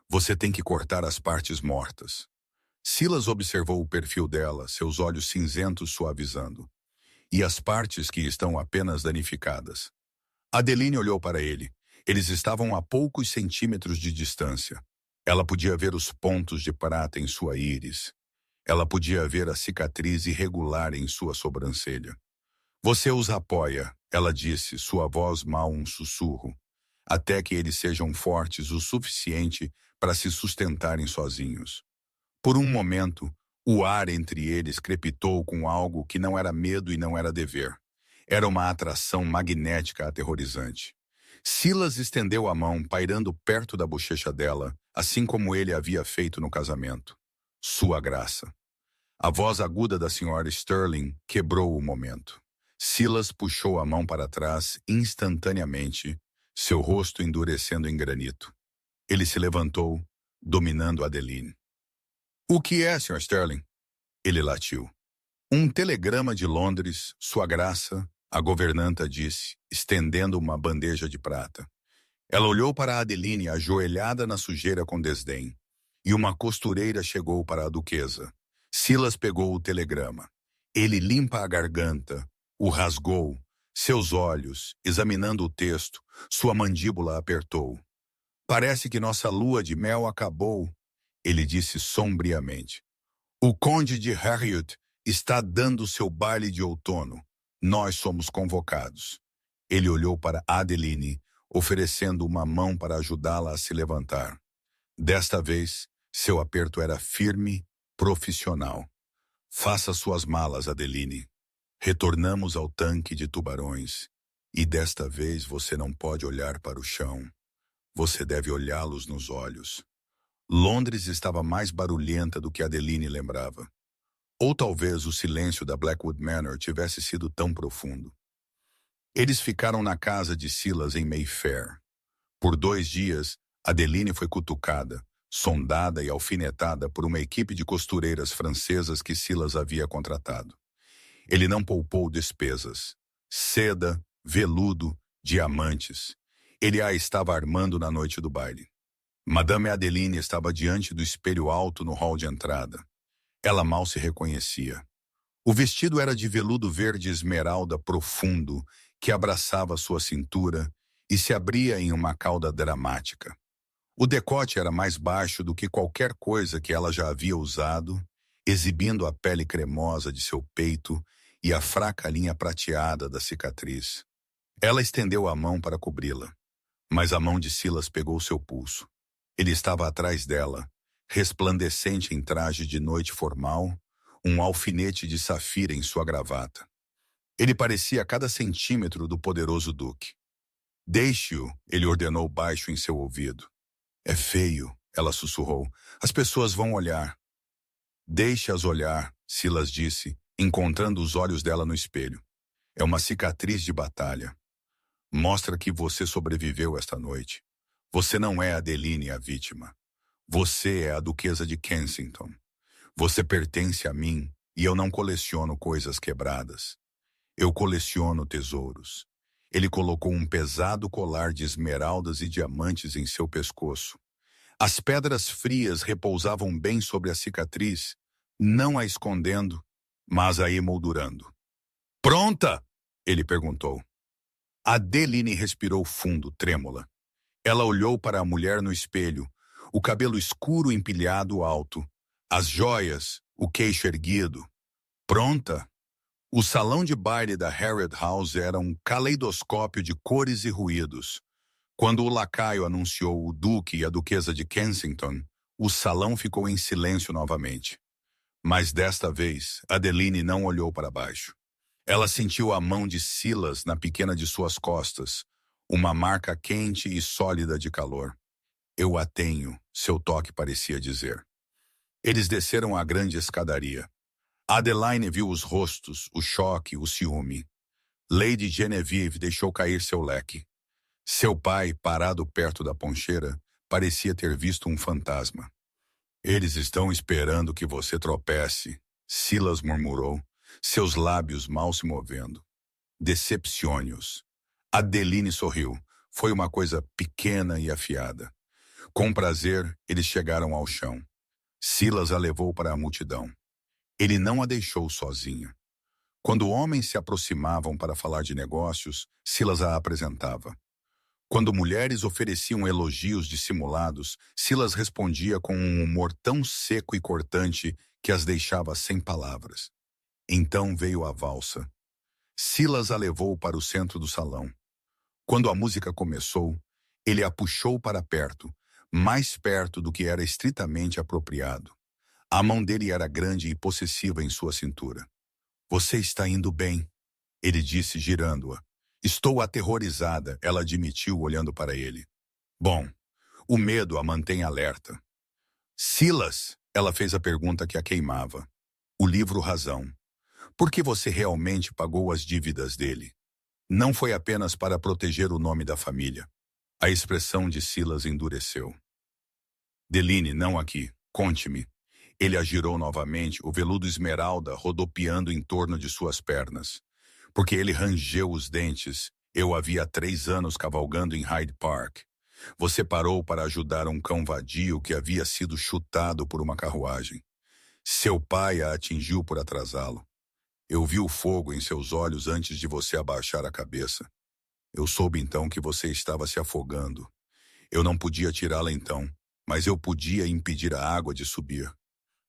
Você tem que cortar as partes mortas. Silas observou o perfil dela, seus olhos cinzentos suavizando. E as partes que estão apenas danificadas. Adeline olhou para ele. Eles estavam a poucos centímetros de distância. Ela podia ver os pontos de prata em sua íris. Ela podia ver a cicatriz irregular em sua sobrancelha. Você os apoia, ela disse, sua voz mal um sussurro, até que eles sejam fortes o suficiente para se sustentarem sozinhos. Por um momento, o ar entre eles crepitou com algo que não era medo e não era dever. Era uma atração magnética aterrorizante. Silas estendeu a mão, pairando perto da bochecha dela, assim como ele havia feito no casamento. Sua graça. A voz aguda da senhora Sterling quebrou o momento. Silas puxou a mão para trás instantaneamente, seu rosto endurecendo em granito. Ele se levantou, dominando Adeline. O que é, Sr. Sterling? Ele latiu. Um telegrama de Londres, Sua Graça, a governanta disse, estendendo uma bandeja de prata. Ela olhou para Adeline ajoelhada na sujeira com desdém. E uma costureira chegou para a duquesa. Silas pegou o telegrama. Ele limpa a garganta, o rasgou, seus olhos, examinando o texto, sua mandíbula apertou. Parece que nossa lua de mel acabou, ele disse sombriamente. O conde de Harriet está dando seu baile de outono. Nós somos convocados. Ele olhou para Adeline, oferecendo uma mão para ajudá-la a se levantar. Desta vez, seu aperto era firme, profissional. Faça suas malas, Adeline. Retornamos ao tanque de tubarões. E desta vez você não pode olhar para o chão. Você deve olhá-los nos olhos. Londres estava mais barulhenta do que Adeline lembrava. Ou talvez o silêncio da Blackwood Manor tivesse sido tão profundo. Eles ficaram na casa de Silas em Mayfair. Por 2 dias, Adeline foi cutucada, sondada e alfinetada por uma equipe de costureiras francesas que Silas havia contratado. Ele não poupou despesas. Seda, veludo, diamantes. Ele a estava armando na noite do baile. Madame Adeline estava diante do espelho alto no hall de entrada. Ela mal se reconhecia. O vestido era de veludo verde esmeralda profundo, que abraçava sua cintura e se abria em uma cauda dramática. O decote era mais baixo do que qualquer coisa que ela já havia usado, exibindo a pele cremosa de seu peito e a fraca linha prateada da cicatriz. Ela estendeu a mão para cobri-la, mas a mão de Silas pegou seu pulso. Ele estava atrás dela, resplandecente em traje de noite formal, um alfinete de safira em sua gravata. Ele parecia a cada centímetro do poderoso duque. Deixe-o, ele ordenou baixo em seu ouvido. É feio, ela sussurrou. As pessoas vão olhar. Deixe-as olhar, Silas disse, encontrando os olhos dela no espelho. É uma cicatriz de batalha. Mostra que você sobreviveu esta noite. Você não é Adeline, a vítima. Você é a duquesa de Kensington. Você pertence a mim e eu não coleciono coisas quebradas. Eu coleciono tesouros. Ele colocou um pesado colar de esmeraldas e diamantes em seu pescoço. As pedras frias repousavam bem sobre a cicatriz, não a escondendo, mas a emoldurando. Pronta? Ele perguntou. Adeline respirou fundo, trêmula. Ela olhou para a mulher no espelho, o cabelo escuro empilhado alto, as joias, o queixo erguido. Pronta? O salão de baile da Harriet House era um caleidoscópio de cores e ruídos. Quando o lacaio anunciou o duque e a duquesa de Kensington, o salão ficou em silêncio novamente. Mas desta vez, Adeline não olhou para baixo. Ela sentiu a mão de Silas na pequena de suas costas, uma marca quente e sólida de calor. Eu a tenho, seu toque parecia dizer. Eles desceram a grande escadaria. Adeline viu os rostos, o choque, o ciúme. Lady Genevieve deixou cair seu leque. Seu pai, parado perto da poncheira, parecia ter visto um fantasma. Eles estão esperando que você tropece, Silas murmurou, seus lábios mal se movendo. Decepcione-os. Adeline sorriu. Foi uma coisa pequena e afiada. Com prazer, eles chegaram ao chão. Silas a levou para a multidão. Ele não a deixou sozinha. Quando homens se aproximavam para falar de negócios, Silas a apresentava. Quando mulheres ofereciam elogios dissimulados, Silas respondia com um humor tão seco e cortante que as deixava sem palavras. Então veio a valsa. Silas a levou para o centro do salão. Quando a música começou, ele a puxou para perto, mais perto do que era estritamente apropriado. A mão dele era grande e possessiva em sua cintura. Você está indo bem, ele disse girando-a. Estou aterrorizada, ela admitiu olhando para ele. Bom, o medo a mantém alerta. Silas, ela fez a pergunta que a queimava. O livro Razão. Por que você realmente pagou as dívidas dele? Não foi apenas para proteger o nome da família. A expressão de Silas endureceu. Deline, não aqui. Conte-me. Ele a girou novamente, o veludo esmeralda rodopiando em torno de suas pernas. Porque ele rangeu os dentes. Eu havia 3 anos cavalgando em Hyde Park. Você parou para ajudar um cão vadio que havia sido chutado por uma carruagem. Seu pai a atingiu por atrasá-lo. Eu vi o fogo em seus olhos antes de você abaixar a cabeça. Eu soube então que você estava se afogando. Eu não podia tirá-la então, mas eu podia impedir a água de subir.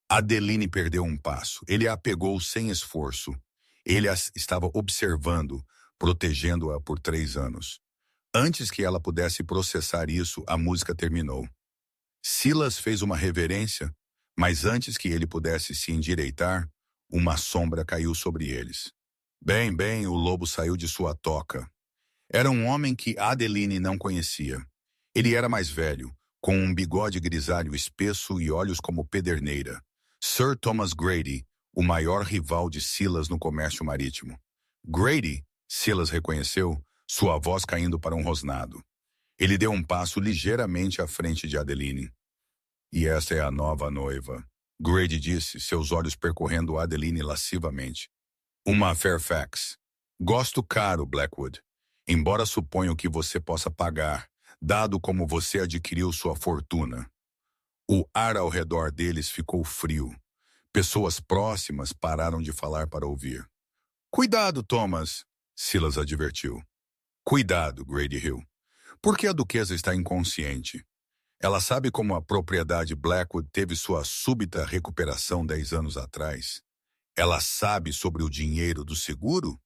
Adeline perdeu um passo. Ele a pegou sem esforço. Ele a estava observando, protegendo-a por 3 anos. Antes que ela pudesse processar isso, a música terminou. Silas fez uma reverência, mas antes que ele pudesse se endireitar, uma sombra caiu sobre eles. Bem, o lobo saiu de sua toca. Era um homem que Adeline não conhecia. Ele era mais velho, com um bigode grisalho espesso e olhos como pederneira. Sir Thomas Grady, o maior rival de Silas no comércio marítimo. Grady, Silas reconheceu, sua voz caindo para um rosnado. Ele deu um passo ligeiramente à frente de Adeline. E esta é a nova noiva, Grady disse, seus olhos percorrendo Adeline lascivamente. Uma Fairfax. Gosto caro, Blackwood. Embora suponho que você possa pagar, dado como você adquiriu sua fortuna. O ar ao redor deles ficou frio. Pessoas próximas pararam de falar para ouvir. Cuidado, Thomas, Silas advertiu. Cuidado, Grady riu. Porque a duquesa está inconsciente. Ela sabe como a propriedade Blackwood teve sua súbita recuperação 10 anos atrás. Ela sabe sobre o dinheiro do seguro?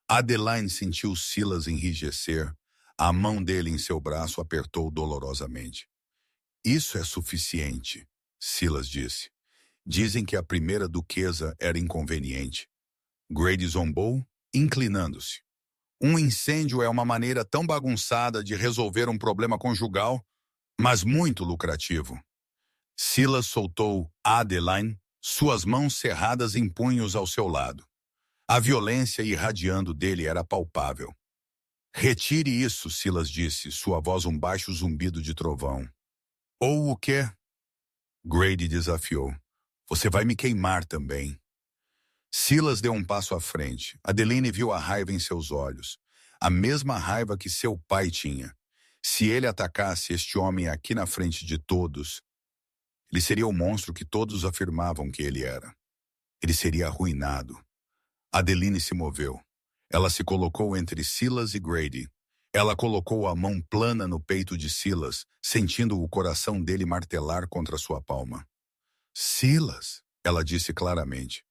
Adeline sentiu Silas enrijecer. A mão dele em seu braço apertou dolorosamente. Isso é suficiente, Silas disse. Dizem que a primeira duquesa era inconveniente. Grady zombou, inclinando-se. Um incêndio é uma maneira tão bagunçada de resolver um problema conjugal, mas muito lucrativo. Silas soltou Adeline, suas mãos cerradas em punhos ao seu lado. A violência irradiando dele era palpável. Retire isso, Silas disse, sua voz um baixo zumbido de trovão. Ou o quê? Grady desafiou. Você vai me queimar também. Silas deu um passo à frente. Adeline viu a raiva em seus olhos. A mesma raiva que seu pai tinha. Se ele atacasse este homem aqui na frente de todos, ele seria o monstro que todos afirmavam que ele era. Ele seria arruinado. Adeline se moveu. Ela se colocou entre Silas e Grady. Ela colocou a mão plana no peito de Silas, sentindo o coração dele martelar contra sua palma. Silas, ela disse claramente.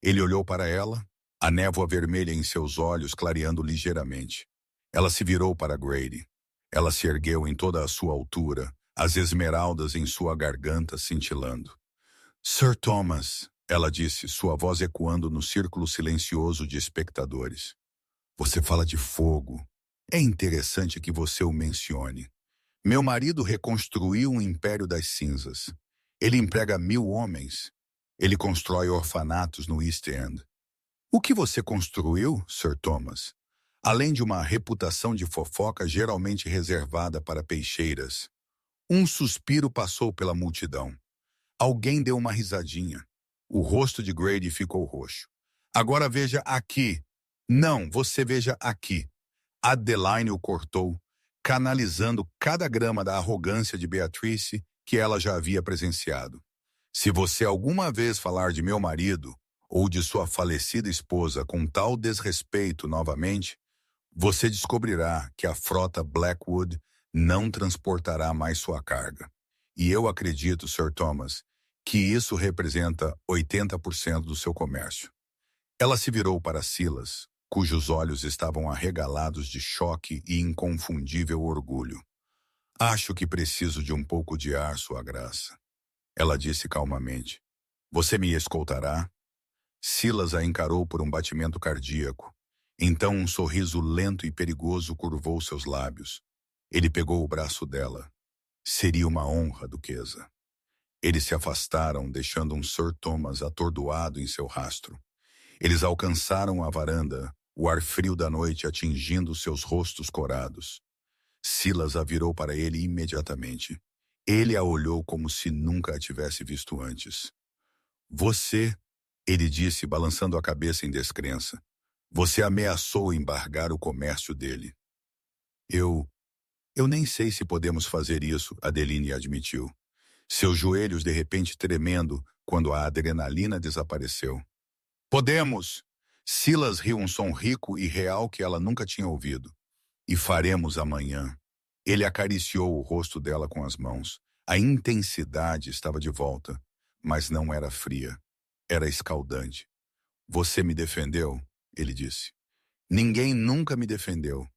Ele olhou para ela, a névoa vermelha em seus olhos clareando ligeiramente. Ela se virou para Grady. Ela se ergueu em toda a sua altura, as esmeraldas em sua garganta cintilando. Sir Thomas, ela disse, sua voz ecoando no círculo silencioso de espectadores. Você fala de fogo. É interessante que você o mencione. Meu marido reconstruiu um império das cinzas. Ele emprega 1000 homens. Ele constrói orfanatos no East End. O que você construiu, Sir Thomas? Além de uma reputação de fofoca geralmente reservada para peixeiras. Um suspiro passou pela multidão. Alguém deu uma risadinha. O rosto de Grady ficou roxo. Agora veja aqui. Não, você veja aqui. Adeline o cortou, canalizando cada grama da arrogância de Beatrice que ela já havia presenciado. Se você alguma vez falar de meu marido ou de sua falecida esposa com tal desrespeito novamente, você descobrirá que a frota Blackwood não transportará mais sua carga. E eu acredito, Sir Thomas, que isso representa 80% do seu comércio. Ela se virou para Silas, cujos olhos estavam arregalados de choque e inconfundível orgulho. Acho que preciso de um pouco de ar, Sua Graça. Ela disse calmamente. Você me escoltará? Silas a encarou por um batimento cardíaco. Então um sorriso lento e perigoso curvou seus lábios. Ele pegou o braço dela. Seria uma honra, duquesa. Eles se afastaram, deixando um Sir Thomas atordoado em seu rastro. Eles alcançaram a varanda, o ar frio da noite atingindo seus rostos corados. Silas a virou para ele imediatamente. Ele a olhou como se nunca a tivesse visto antes. Você, ele disse, balançando a cabeça em descrença, você ameaçou embargar o comércio dele. Eu, eu nem sei se podemos fazer isso, Adeline admitiu. Seus joelhos de repente tremendo quando a adrenalina desapareceu. Podemos! Silas riu um som rico e real que ela nunca tinha ouvido. E faremos amanhã. Ele acariciou o rosto dela com as mãos. A intensidade estava de volta, mas não era fria. Era escaldante. Você me defendeu? Ele disse. Ninguém nunca me defendeu.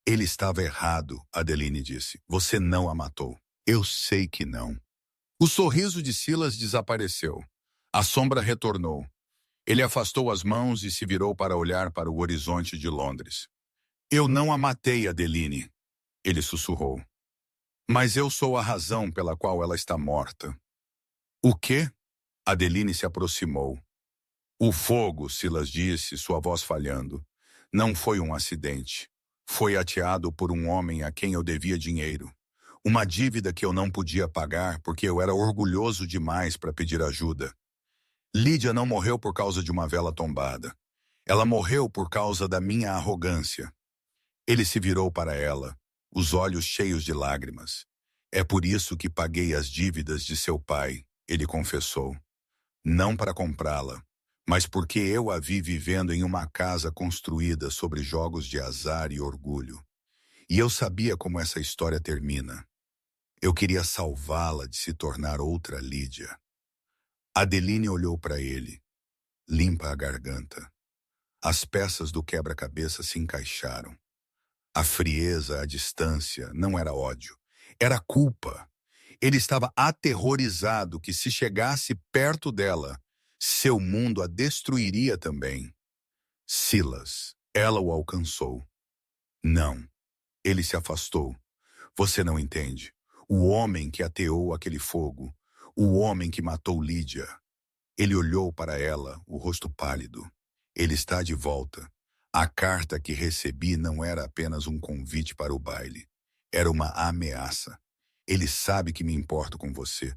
Ele estava errado, Adeline disse. Você não a matou. Eu sei que não. O sorriso de Silas desapareceu. A sombra retornou. Ele afastou as mãos e se virou para olhar para o horizonte de Londres. Eu não a matei, Adeline, ele sussurrou. Mas eu sou a razão pela qual ela está morta. O quê? Adeline se aproximou. O fogo, Silas disse, sua voz falhando. Não foi um acidente. Foi ateado por um homem a quem eu devia dinheiro. Uma dívida que eu não podia pagar porque eu era orgulhoso demais para pedir ajuda. Lídia não morreu por causa de uma vela tombada. Ela morreu por causa da minha arrogância. Ele se virou para ela, os olhos cheios de lágrimas. É por isso que paguei as dívidas de seu pai, ele confessou. Não para comprá-la, mas porque eu a vi vivendo em uma casa construída sobre jogos de azar e orgulho. E eu sabia como essa história termina. Eu queria salvá-la de se tornar outra Lídia. Adeline olhou para ele, limpa a garganta. As peças do quebra-cabeça se encaixaram. A frieza, a distância, não era ódio. Era culpa. Ele estava aterrorizado que se chegasse perto dela, seu mundo a destruiria também. Silas, ela o alcançou. Não. Ele se afastou. Você não entende. O homem que ateou aquele fogo. O homem que matou Lídia. Ele olhou para ela, o rosto pálido. Ele está de volta. A carta que recebi não era apenas um convite para o baile. Era uma ameaça. Ele sabe que me importo com você.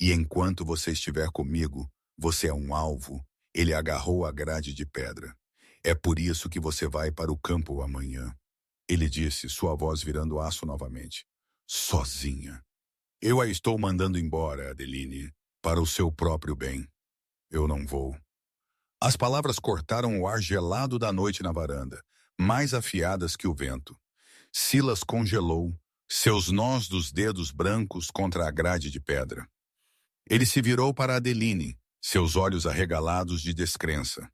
E enquanto você estiver comigo, você é um alvo. Ele agarrou a grade de pedra. É por isso que você vai para o campo amanhã. Ele disse, sua voz virando aço novamente. Sozinha. Eu a estou mandando embora, Adeline, para o seu próprio bem. Eu não vou. As palavras cortaram o ar gelado da noite na varanda, mais afiadas que o vento. Silas congelou, seus nós dos dedos brancos contra a grade de pedra. Ele se virou para Adeline, seus olhos arregalados de descrença.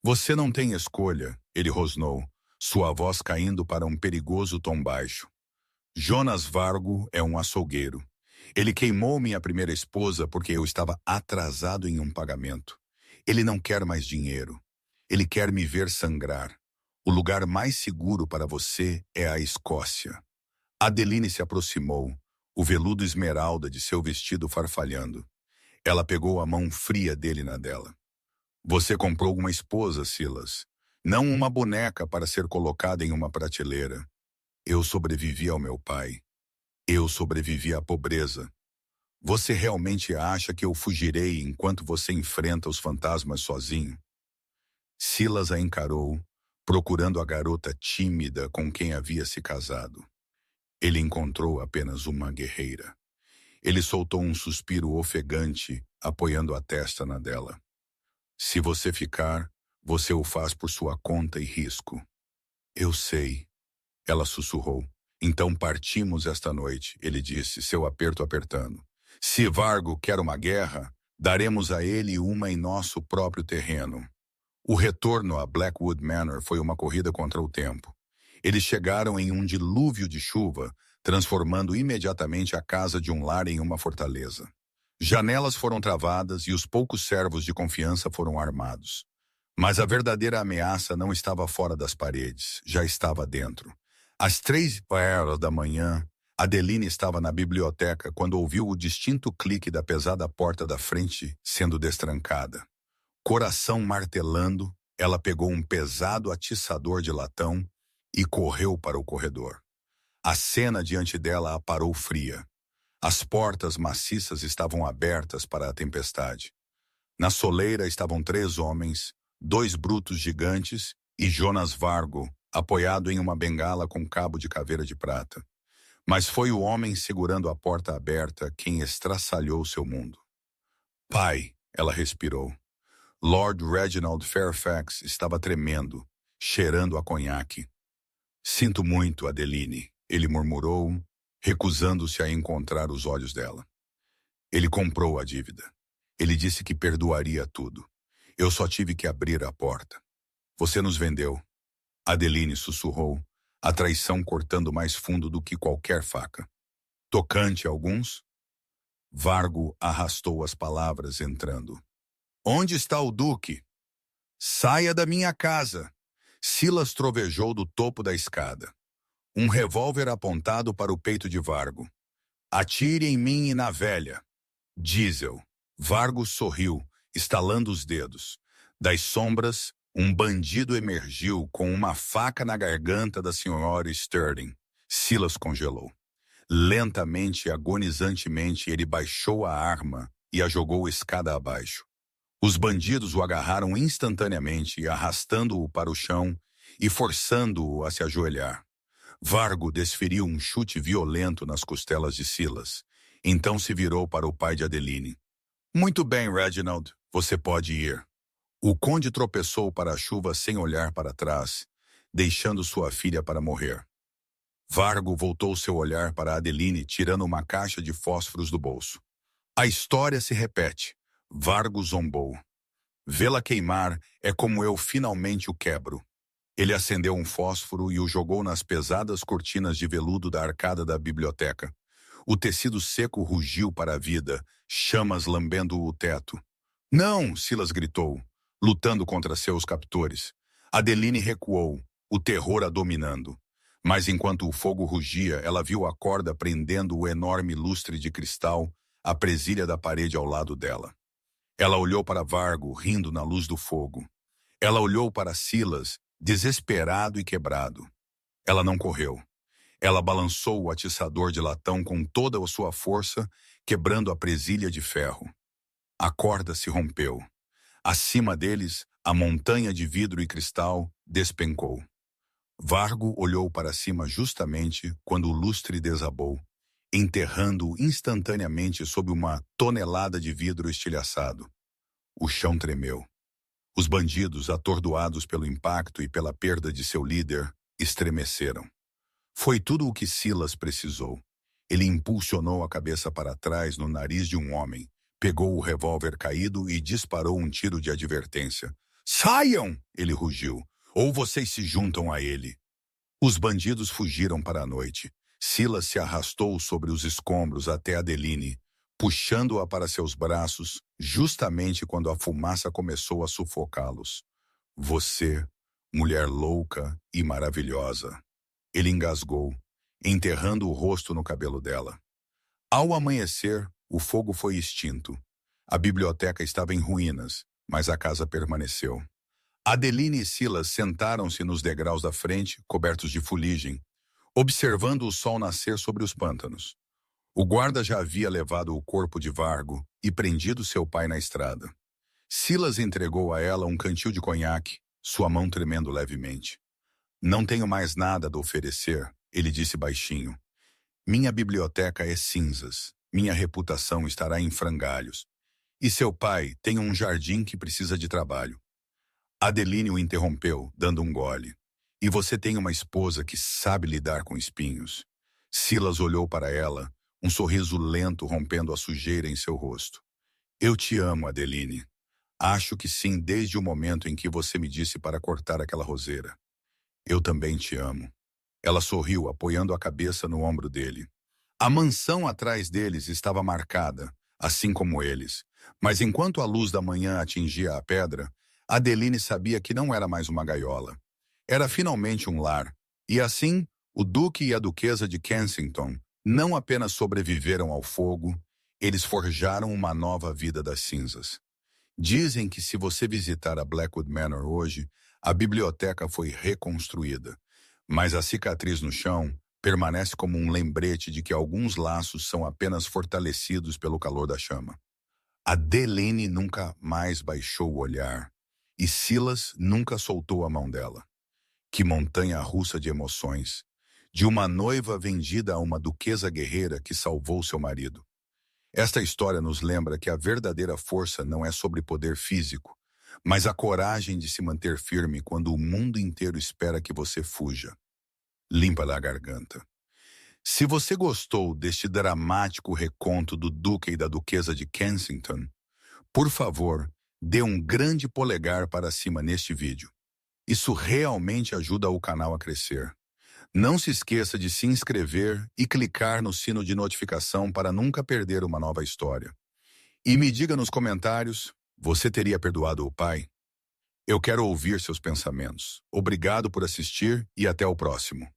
Você não tem escolha, ele rosnou, sua voz caindo para um perigoso tom baixo. Jonas Vargo é um açougueiro. Ele queimou minha primeira esposa porque eu estava atrasado em um pagamento. Ele não quer mais dinheiro. Ele quer me ver sangrar. O lugar mais seguro para você é a Escócia. Adeline se aproximou, o veludo esmeralda de seu vestido farfalhando. Ela pegou a mão fria dele na dela. Você comprou uma esposa, Silas. Não uma boneca para ser colocada em uma prateleira. Eu sobrevivi ao meu pai. Eu sobrevivi à pobreza. Você realmente acha que eu fugirei enquanto você enfrenta os fantasmas sozinho? Silas a encarou, procurando a garota tímida com quem havia se casado. Ele encontrou apenas uma guerreira. Ele soltou um suspiro ofegante, apoiando a testa na dela. Se você ficar, você o faz por sua conta e risco. Eu sei, ela sussurrou. Então partimos esta noite, ele disse, seu aperto apertando. Se Vargo quer uma guerra, daremos a ele uma em nosso próprio terreno. O retorno a Blackwood Manor foi uma corrida contra o tempo. Eles chegaram em um dilúvio de chuva, transformando imediatamente a casa de um lar em uma fortaleza. Janelas foram travadas e os poucos servos de confiança foram armados. Mas a verdadeira ameaça não estava fora das paredes, já estava dentro. Às 3h da manhã, Adeline estava na biblioteca quando ouviu o distinto clique da pesada porta da frente sendo destrancada. Coração martelando, ela pegou um pesado atiçador de latão e correu para o corredor. A cena diante dela a parou fria. As portas maciças estavam abertas para a tempestade. Na soleira estavam 3 homens, 2 brutos gigantes e Jonas Vargo, apoiado em uma bengala com cabo de caveira de prata. Mas foi o homem segurando a porta aberta quem estraçalhou seu mundo. Pai, ela respirou. Lord Reginald Fairfax estava tremendo, cheirando a conhaque. Sinto muito, Adeline, ele murmurou, recusando-se a encontrar os olhos dela. Ele comprou a dívida. Ele disse que perdoaria tudo. Eu só tive que abrir a porta. Você nos vendeu. Adeline sussurrou, a traição cortando mais fundo do que qualquer faca. Tocante a alguns? Vargo arrastou as palavras, entrando. Onde está o duque? Saia da minha casa. Silas trovejou do topo da escada. Um revólver apontado para o peito de Vargo. Atire em mim e na velha. Diesel. Vargo sorriu, estalando os dedos. Das sombras, um bandido emergiu com uma faca na garganta da senhora Sterling. Silas congelou. Lentamente e agonizantemente ele baixou a arma e a jogou escada abaixo. Os bandidos o agarraram instantaneamente, arrastando-o para o chão e forçando-o a se ajoelhar. Vargo desferiu um chute violento nas costelas de Silas. Então se virou para o pai de Adeline. Muito bem, Reginald, você pode ir. O conde tropeçou para a chuva sem olhar para trás, deixando sua filha para morrer. Vargo voltou seu olhar para Adeline, tirando uma caixa de fósforos do bolso. A história se repete. Vargo zombou. Vê-la queimar é como eu finalmente o quebro. Ele acendeu um fósforo e o jogou nas pesadas cortinas de veludo da arcada da biblioteca. O tecido seco rugiu para a vida, chamas lambendo o teto. Não! Silas gritou, lutando contra seus captores. Adeline recuou, o terror a dominando. Mas enquanto o fogo rugia, ela viu a corda prendendo o enorme lustre de cristal à presilha da parede ao lado dela. Ela olhou para Vargo, rindo na luz do fogo. Ela olhou para Silas, desesperado e quebrado. Ela não correu. Ela balançou o atiçador de latão com toda a sua força, quebrando a presilha de ferro. A corda se rompeu. Acima deles, a montanha de vidro e cristal despencou. Vargo olhou para cima justamente quando o lustre desabou, enterrando-o instantaneamente sob uma tonelada de vidro estilhaçado. O chão tremeu. Os bandidos, atordoados pelo impacto e pela perda de seu líder, estremeceram. Foi tudo o que Silas precisou. Ele impulsionou a cabeça para trás no nariz de um homem, pegou o revólver caído e disparou um tiro de advertência. Saiam! Ele rugiu. Ou vocês se juntam a ele. Os bandidos fugiram para a noite. Silas se arrastou sobre os escombros até Adeline, puxando-a para seus braços, justamente quando a fumaça começou a sufocá-los. Você, mulher louca e maravilhosa. Ele engasgou, enterrando o rosto no cabelo dela. Ao amanhecer, o fogo foi extinto. A biblioteca estava em ruínas, mas a casa permaneceu. Adeline e Silas sentaram-se nos degraus da frente, cobertos de fuligem, observando o sol nascer sobre os pântanos. O guarda já havia levado o corpo de Vargo e prendido seu pai na estrada. Silas entregou a ela um cantil de conhaque, sua mão tremendo levemente. Não tenho mais nada a oferecer, ele disse baixinho. Minha biblioteca é cinzas, minha reputação estará em frangalhos. E seu pai tem um jardim que precisa de trabalho. Adeline o interrompeu, dando um gole. E você tem uma esposa que sabe lidar com espinhos. Silas olhou para ela, um sorriso lento rompendo a sujeira em seu rosto. Eu te amo, Adeline. Acho que sim desde o momento em que você me disse para cortar aquela roseira. Eu também te amo. Ela sorriu, apoiando a cabeça no ombro dele. A mansão atrás deles estava marcada, assim como eles. Mas enquanto a luz da manhã atingia a pedra, Adeline sabia que não era mais uma gaiola. Era finalmente um lar. E assim, o duque e a duquesa de Kensington não apenas sobreviveram ao fogo, eles forjaram uma nova vida das cinzas. Dizem que se você visitar a Blackwood Manor hoje, a biblioteca foi reconstruída, mas a cicatriz no chão permanece como um lembrete de que alguns laços são apenas fortalecidos pelo calor da chama. A Delene nunca mais baixou o olhar e Silas nunca soltou a mão dela. Que montanha russa de emoções! De uma noiva vendida a uma duquesa guerreira que salvou seu marido. Esta história nos lembra que a verdadeira força não é sobre poder físico, mas a coragem de se manter firme quando o mundo inteiro espera que você fuja. Limpa da garganta. Se você gostou deste dramático reconto do Duque e da Duquesa de Kensington, por favor, dê um grande polegar para cima neste vídeo. Isso realmente ajuda o canal a crescer. Não se esqueça de se inscrever e clicar no sino de notificação para nunca perder uma nova história. E me diga nos comentários, você teria perdoado o pai? Eu quero ouvir seus pensamentos. Obrigado por assistir e até o próximo.